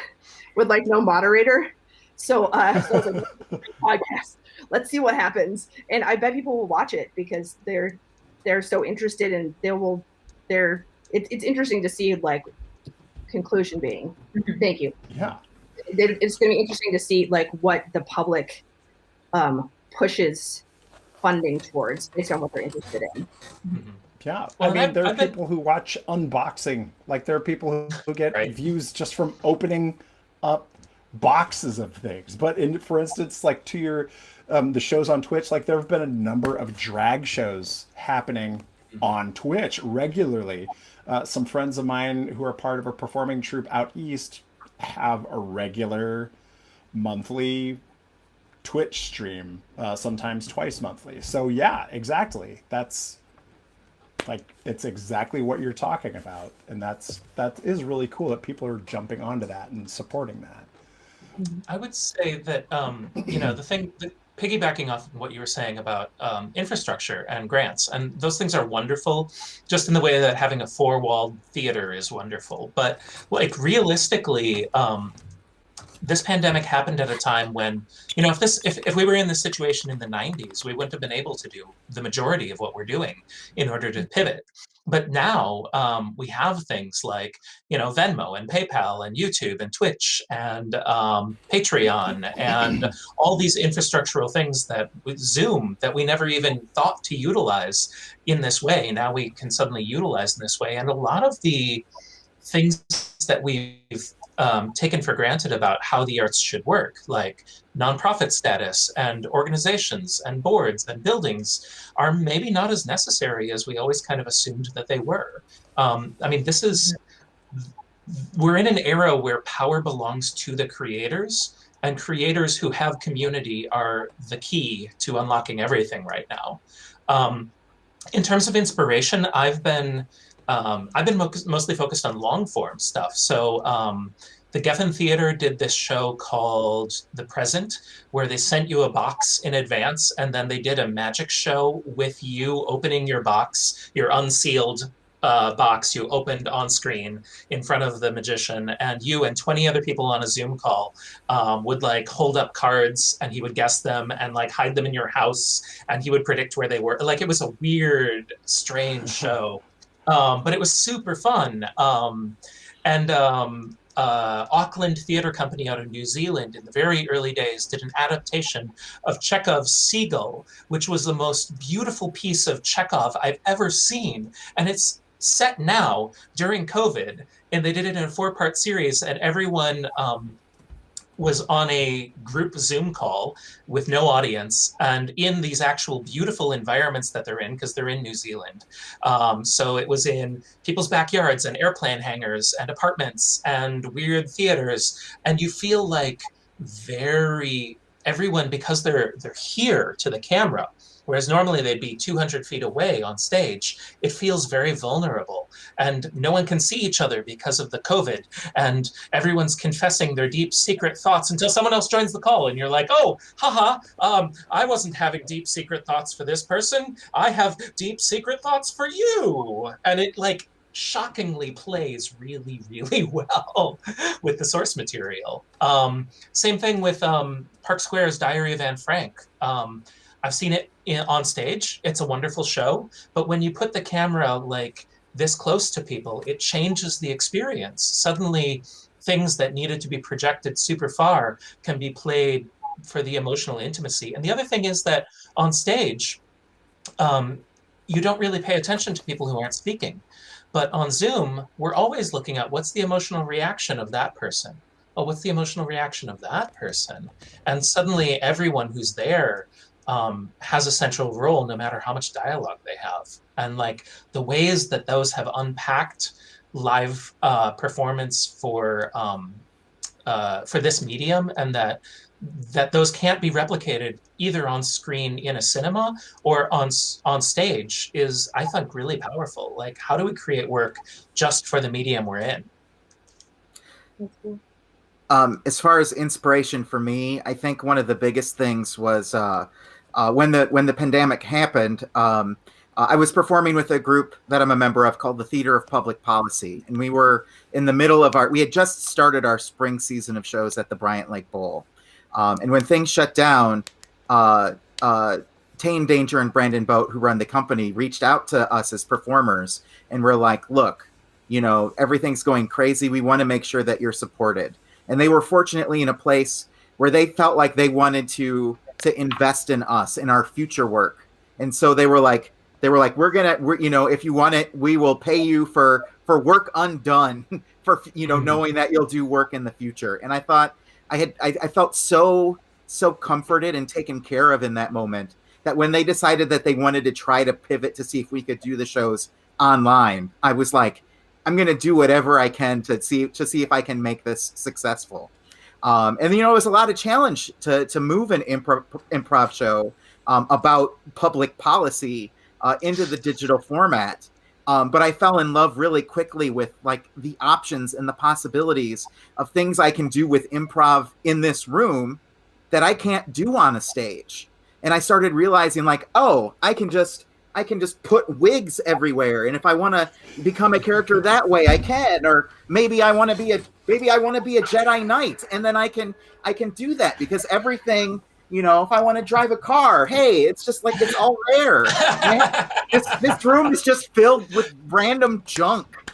with like no moderator. So it's like podcast. Let's see what happens. And I bet people will watch it because they're so interested, and it's interesting to see like conclusion being. Thank you. Yeah. It's going to be interesting to see like what the public pushes funding towards based on what they're interested in. Yeah, well, I mean, there are people who watch unboxing. Like, there are people who get views just from opening up boxes of things. But for instance, like to your the shows on Twitch, like there have been a number of drag shows happening on Twitch regularly. Some friends of mine who are part of a performing troupe out east have a regular monthly Twitch stream, sometimes twice monthly. So yeah, exactly. That's like, it's exactly what you're talking about, and that is really cool that people are jumping onto that and supporting that. I would say that piggybacking off of what you were saying about infrastructure and grants, and those things are wonderful, just in the way that having a four-walled theater is wonderful. But like realistically, this pandemic happened at a time when, if we were in this situation in the 90s, we wouldn't have been able to do the majority of what we're doing in order to pivot. But now we have things like, Venmo and PayPal and YouTube and Twitch and Patreon and all these infrastructural things that with Zoom that we never even thought to utilize in this way. Now we can suddenly utilize in this way. And a lot of the things that we've taken for granted about how the arts should work, like nonprofit status and organizations and boards and buildings, are maybe not as necessary as we always kind of assumed that they were. We're in an era where power belongs to the creators, and creators who have community are the key to unlocking everything right now. In terms of inspiration, I've been mostly focused on long form stuff. So the Geffen Theater did this show called The Present, where they sent you a box in advance, and then they did a magic show with you opening your box, your unsealed box you opened on screen in front of the magician, and you and 20 other people on a Zoom call would like hold up cards, and he would guess them and like hide them in your house, and he would predict where they were. Like, it was a weird, strange show. But it was super fun. Auckland Theatre Company out of New Zealand in the very early days did an adaptation of Chekhov's Seagull, which was the most beautiful piece of Chekhov I've ever seen. And it's set now during COVID, and they did it in a 4-part series, and everyone was on a group Zoom call with no audience and in these actual beautiful environments that they're in, because they're in New Zealand. So it was in people's backyards and airplane hangars and apartments and weird theaters. And you feel like everyone, because they're here to the camera, whereas normally they'd be 200 feet away on stage, it feels very vulnerable. And no one can see each other because of the COVID. And everyone's confessing their deep secret thoughts until someone else joins the call. And you're like, oh, haha, I wasn't having deep secret thoughts for this person. I have deep secret thoughts for you. And it like shockingly plays really, really well with the source material. Same thing with Park Square's Diary of Anne Frank. I've seen it on stage. It's a wonderful show. But when you put the camera like this close to people, it changes the experience. Suddenly, things that needed to be projected super far can be played for the emotional intimacy. And the other thing is that on stage, you don't really pay attention to people who aren't speaking. But on Zoom, we're always looking at what's the emotional reaction of that person. Oh, what's the emotional reaction of that person? And suddenly everyone who's there has a central role, no matter how much dialogue they have. And like the ways that those have unpacked live performance for this medium, and that those can't be replicated either on screen in a cinema or on stage, is, I think, really powerful. Like, how do we create work just for the medium we're in? That's cool. As far as inspiration for me, I think one of the biggest things was when the pandemic happened. I was performing with a group that I'm a member of called the Theater of Public Policy, and we were in the middle of we had just started our spring season of shows at the Bryant Lake Bowl. And when things shut down, Tane Danger and Brandon Boat, who run the company, reached out to us as performers, and we're like, look, everything's going crazy. We want to make sure that you're supported. And they were fortunately in a place where they felt like they wanted to invest in us, in our future work. And so they were like, if you want it, we will pay you for work undone, for knowing that you'll do work in the future. And I thought I felt so comforted and taken care of in that moment, that when they decided that they wanted to try to pivot to see if we could do the shows online, I was like, I'm going to do whatever I can to see if I can make this successful. And it was a lot of challenge to move an improv show about public policy into the digital format. But I fell in love really quickly with like the options and the possibilities of things I can do with improv in this room that I can't do on a stage. And I started realizing like, oh, I can just put wigs everywhere. And if I want to become a character that way, I can. Or maybe I want to be a Jedi Knight, and then I can do that because everything, if I want to drive a car, hey, it's just like it's all there. This room is just filled with random junk.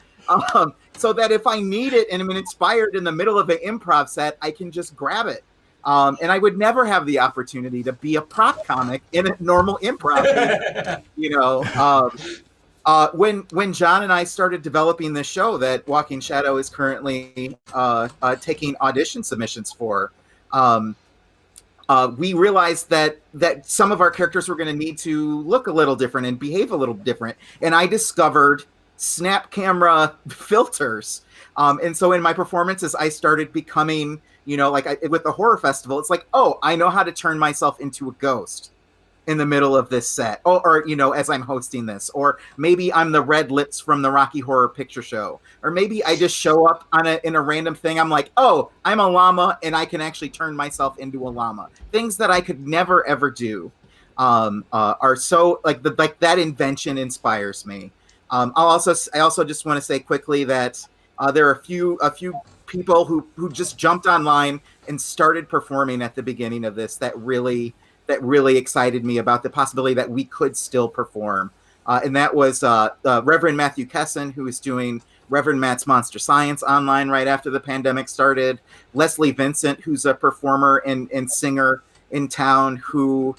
So that if I need it and I'm inspired in the middle of an improv set, I can just grab it. And I would never have the opportunity to be a prop comic in a normal improv. When John and I started developing this show that Walking Shadow is currently taking audition submissions for, we realized that some of our characters were going to need to look a little different and behave a little different. And I discovered snap camera filters. And so in my performances, I started becoming, with the horror festival, it's like, oh, I know how to turn myself into a ghost in the middle of this set, or as I'm hosting this, or maybe I'm the Red Lips from the Rocky Horror Picture Show, or maybe I just show up in a random thing. I'm like, oh, I'm a llama, and I can actually turn myself into a llama. Things that I could never ever do are so like that invention inspires me. I also just want to say quickly that there are a few people who just jumped online and started performing at the beginning of this that really excited me about the possibility that we could still perform. And that was Reverend Matthew Kesson, who is doing Reverend Matt's Monster Science online right after the pandemic started. Leslie Vincent, who's a performer and singer in town, who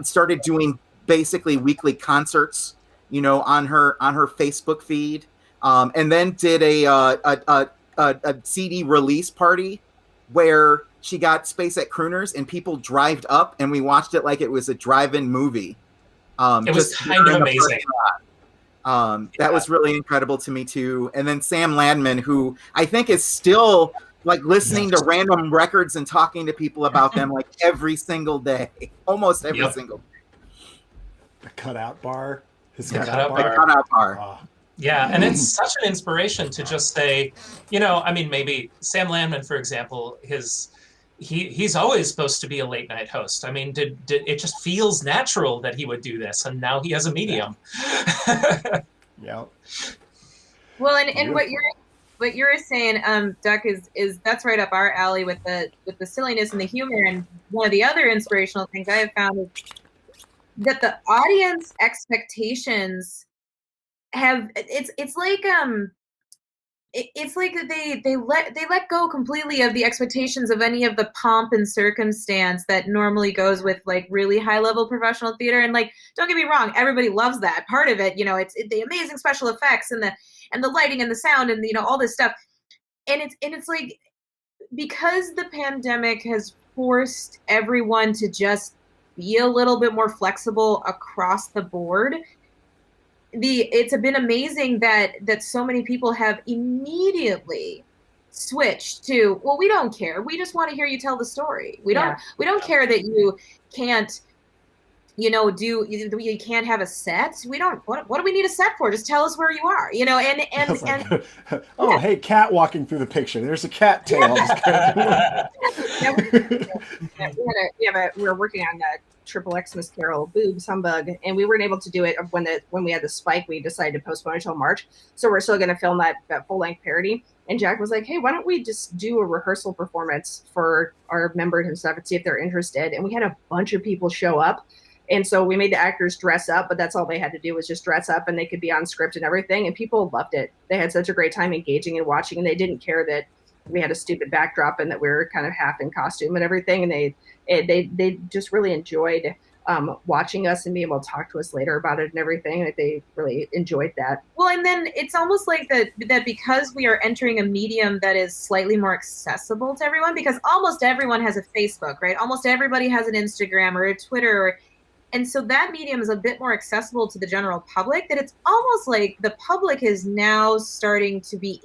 started doing basically weekly concerts, on her Facebook feed. And then did a CD release party where she got Space at Crooners and people drived up and we watched it like it was a drive-in movie. It was kind of amazing. That was really incredible to me too. And then Sam Landman, who I think is still like listening to random records and talking to people about them like every single day, almost every single day. The cutout bar. His cutout bar. Oh. Yeah, and it's such an inspiration to just say, maybe Sam Landman, for example, he's always supposed to be a late night host. I mean, did it just feels natural that he would do this, and now he has a medium. Yeah. Well, and what you're saying, Duck, is that's right up our alley with the silliness and the humor. And one of the other inspirational things I have found is that the audience expectations it's like they let go completely of the expectations of any of the pomp and circumstance that normally goes with like really high level professional theater. And like, don't get me wrong, everybody loves that part of it. It's the amazing special effects and the lighting and the sound and all this stuff. And it's like, because the pandemic has forced everyone to just be a little bit more flexible across the board, it's been amazing that so many people have immediately switched to, well, we don't care. We just want to hear you tell the story. We don't care that you can't, you can't have a set. We don't. What do we need a set for? Just tell us where you are. Oh, hey, cat walking through the picture. There's a cat tail. We were working on that Triple Xmas Carol Boobs Humbug, and we weren't able to do it when we had the spike. We decided to postpone until March, so we're still going to film that full length parody. And Jack was like, "Hey, why don't we just do a rehearsal performance for our members and stuff and see if they're interested?" And we had a bunch of people show up. And so we made the actors dress up, but that's all they had to do was just dress up, and they could be on script and everything. And people loved it. They had such a great time engaging and watching, and they didn't care that we had a stupid backdrop and that we were kind of half in costume and everything. And they just really enjoyed watching us and being able to talk to us later about it and everything. Like, they really enjoyed that. Well, and then it's almost like that because we are entering a medium that is slightly more accessible to everyone, because almost everyone has a Facebook, right? Almost everybody has an Instagram or a Twitter. And so that medium is a bit more accessible to the general public, that it's almost like the public is now starting to be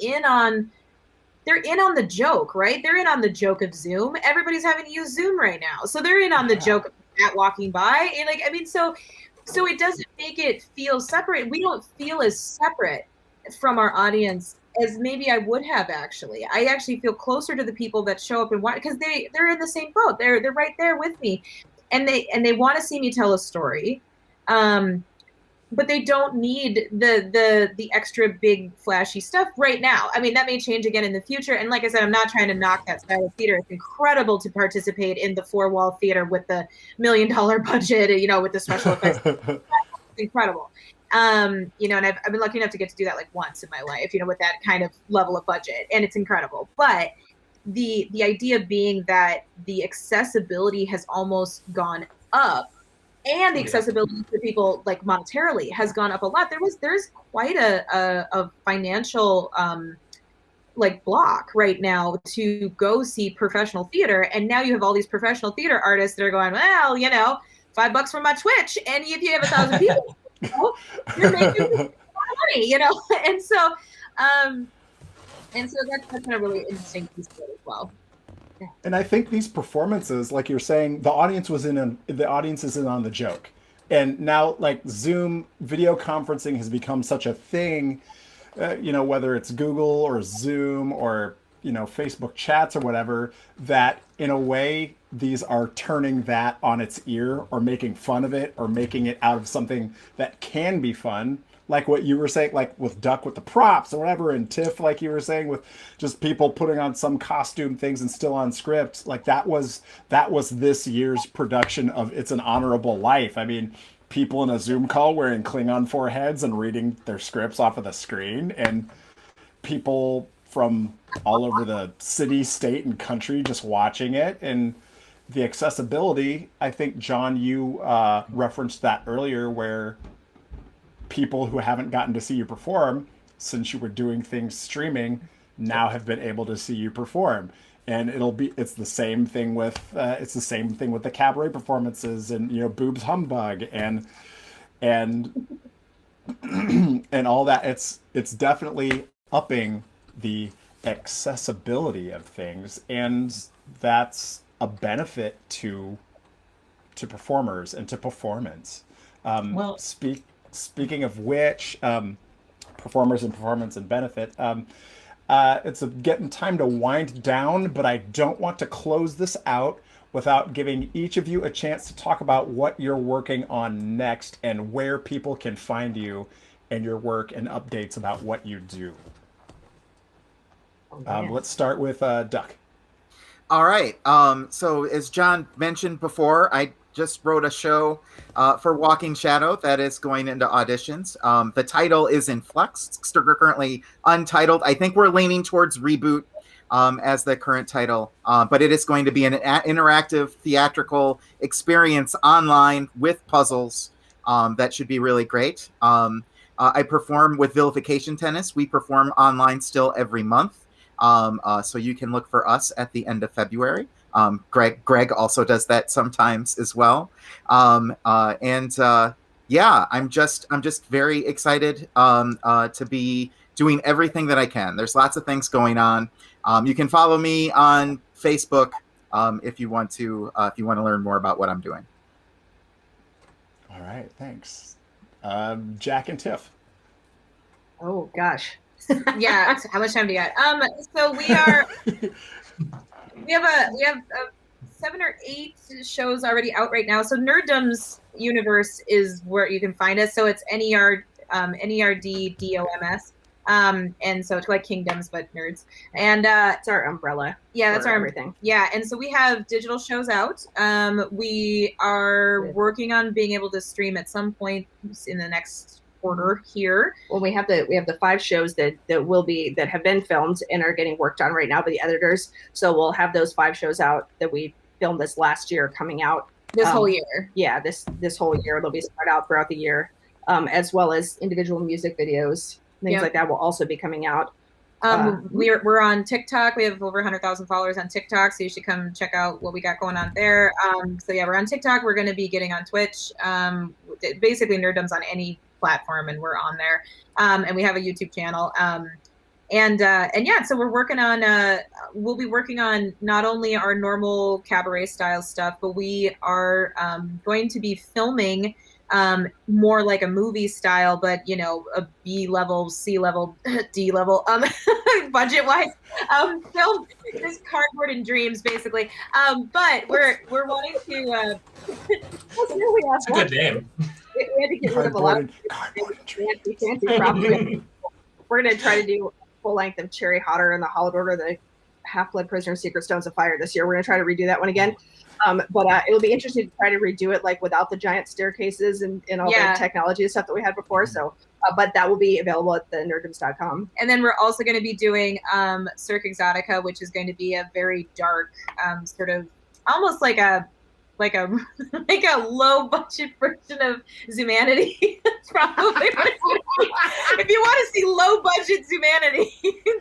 they're in on the joke, right? They're in on the joke of Zoom. Everybody's having to use Zoom right now. So they're in on the joke of that walking by. And like, I mean, so it doesn't make it feel separate. We don't feel as separate from our audience as maybe I would have actually. I actually feel closer to the people that show up and watch, because they're in the same boat. They're right there with me. And they want to see me tell a story. But they don't need the extra big flashy stuff right now. I mean, that may change again in the future. And like I said, I'm not trying to knock that style of theater. It's incredible to participate in the 4-wall theater with the $1 million budget, you know, with the special effects. It's incredible. You know, and I've been lucky enough to get to do that like once in my life, you know, with that kind of level of budget, and it's incredible. But the idea being that the accessibility has almost gone up, and the accessibility for people like monetarily has gone up a lot. There's quite a financial like block right now to go see professional theater, and now you have all these professional theater artists that are going, well, you know, $5 from my Twitch, and if you have 1,000 people, you know, you're making a lot of money, you know, and so that's kind of really interesting piece of it as well. And I think these performances, like you're saying, the audience is in on the joke. And now, like, Zoom video conferencing has become such a thing, you know, whether it's Google or Zoom or, you know, Facebook chats or whatever, that in a way, these are turning that on its ear or making fun of it or making it out of something that can be fun. Like what you were saying, like with Duck with the props or whatever, and Tiff, like you were saying, with just people putting on some costume things and still on script. Like that was this year's production of It's an Honorable Life. I mean, people in a Zoom call wearing Klingon foreheads and reading their scripts off of the screen, and people from all over the city, state, and country just watching it. And the accessibility, I think, John, you referenced that earlier, where people who haven't gotten to see you perform since you were doing things streaming now have been able to see you perform. And it's the same thing with the cabaret performances and, you know, Boobs Humbug and and all that. It's definitely upping the accessibility of things, and that's a benefit to performers and to performance. Well, Speaking of which, performers and performance and benefit, it's getting time to wind down, but I don't want to close this out without giving each of you a chance to talk about what you're working on next and where people can find you and your work and updates about what you do. Let's start with Duck. All right. So as John mentioned before, I just wrote a show for Walking Shadow that is going into auditions. The title is in flux. It's currently untitled. I think we're leaning towards reboot as the current title, but it is going to be an interactive theatrical experience online with puzzles that should be really great. I perform with Vilification Tennis. We perform online still every month. So you can look for us at the end of February. Greg also does that sometimes as well. Yeah, I'm just very excited to be doing everything that I can. There's lots of things going on. You can follow me on Facebook if you want to learn more about what I'm doing. All right, thanks. Jack and Tiff. Oh gosh. Yeah. How much time do you got? So we have 7 or 8 shows already out right now. So Nerddom's universe is where you can find us. So it's NERDDOMS. And so it's like Kingdoms, but nerds. And it's our umbrella. Yeah, that's our everything. Yeah, and so we have digital shows out. We are working on being able to stream at some point in the next quarter here. Well, we have the 5 shows that have been filmed and are getting worked on right now by the editors. So we'll have those 5 shows out that we filmed this last year coming out this whole year. Yeah, this whole year. They'll be spread out throughout the year, as well as individual music videos, things like that will also be coming out. We're on TikTok. We have over 100,000 followers on TikTok, so you should come check out what we got going on there. So yeah, we're on TikTok. We're going to be getting on Twitch. Basically, Nerddom's on any platform, and we're on there. And we have a YouTube channel. And yeah, so we're working on. We'll be working on not only our normal cabaret style stuff, but we are going to be filming. More like a movie style, but you know, a B level, C level, D level, budget wise, film just cardboard and dreams, basically. But we're wanting to. That's a good name. We had to get rid of a lot of fancy props. We're gonna try to do full length of Cherry Hotter and the Hollow Order, the Half-Blood Prisoner, Secret Stones of Fire this year. We're gonna try to redo that one again. But it'll be interesting to try to redo it like without the giant staircases and all the technology and stuff that we had before. So, but that will be available at the nerddoms.com. And then we're also going to be doing Cirque Exotica, which is going to be a very dark, sort of almost like a low budget version of Zumanity. Probably if you want to see low budget Zumanity,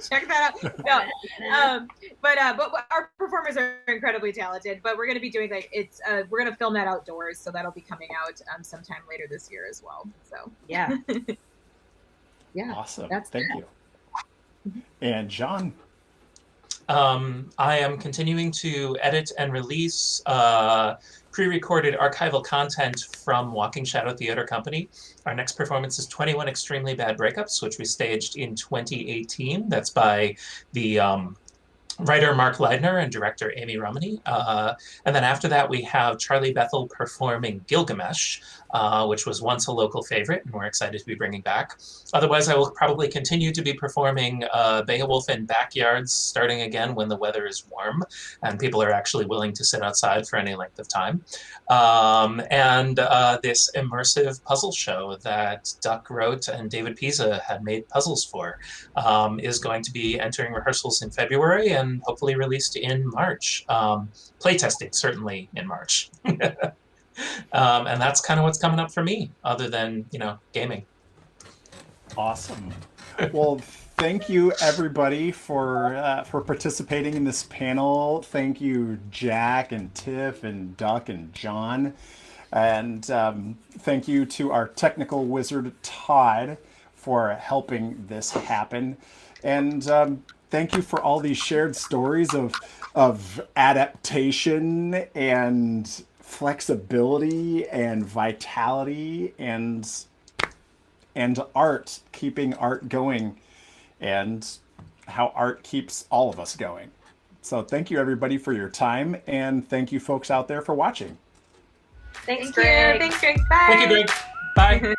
check that out. No, but our performers are incredibly talented. But we're going to be doing we're going to film that outdoors, so that'll be coming out sometime later this year as well. So yeah, awesome. Thank you. And John. I am continuing to edit and release pre-recorded archival content from Walking Shadow Theater Company. Our next performance is 21 Extremely Bad Breakups, which we staged in 2018. That's by the writer Mark Leidner and director Amy Romany. And then after that, we have Charlie Bethel performing Gilgamesh, which was once a local favorite, and we're excited to be bringing back. Otherwise, I will probably continue to be performing Beowulf in backyards, starting again when the weather is warm and people are actually willing to sit outside for any length of time. And this immersive puzzle show that Duck wrote and David Pisa had made puzzles for is going to be entering rehearsals in February and hopefully released in March. Playtesting certainly in March. And that's kind of what's coming up for me, other than, gaming. Awesome. Well, thank you everybody for participating in this panel. Thank you, Jack and Tiff and Duck and John. And thank you to our technical wizard, Todd, for helping this happen. And thank you for all these shared stories of adaptation and flexibility and vitality and art, keeping art going, and how art keeps all of us going. So thank you everybody for your time, and thank you folks out there for watching. Thanks, Greg. Thanks, Greg. Bye. Thank you, Greg. Bye.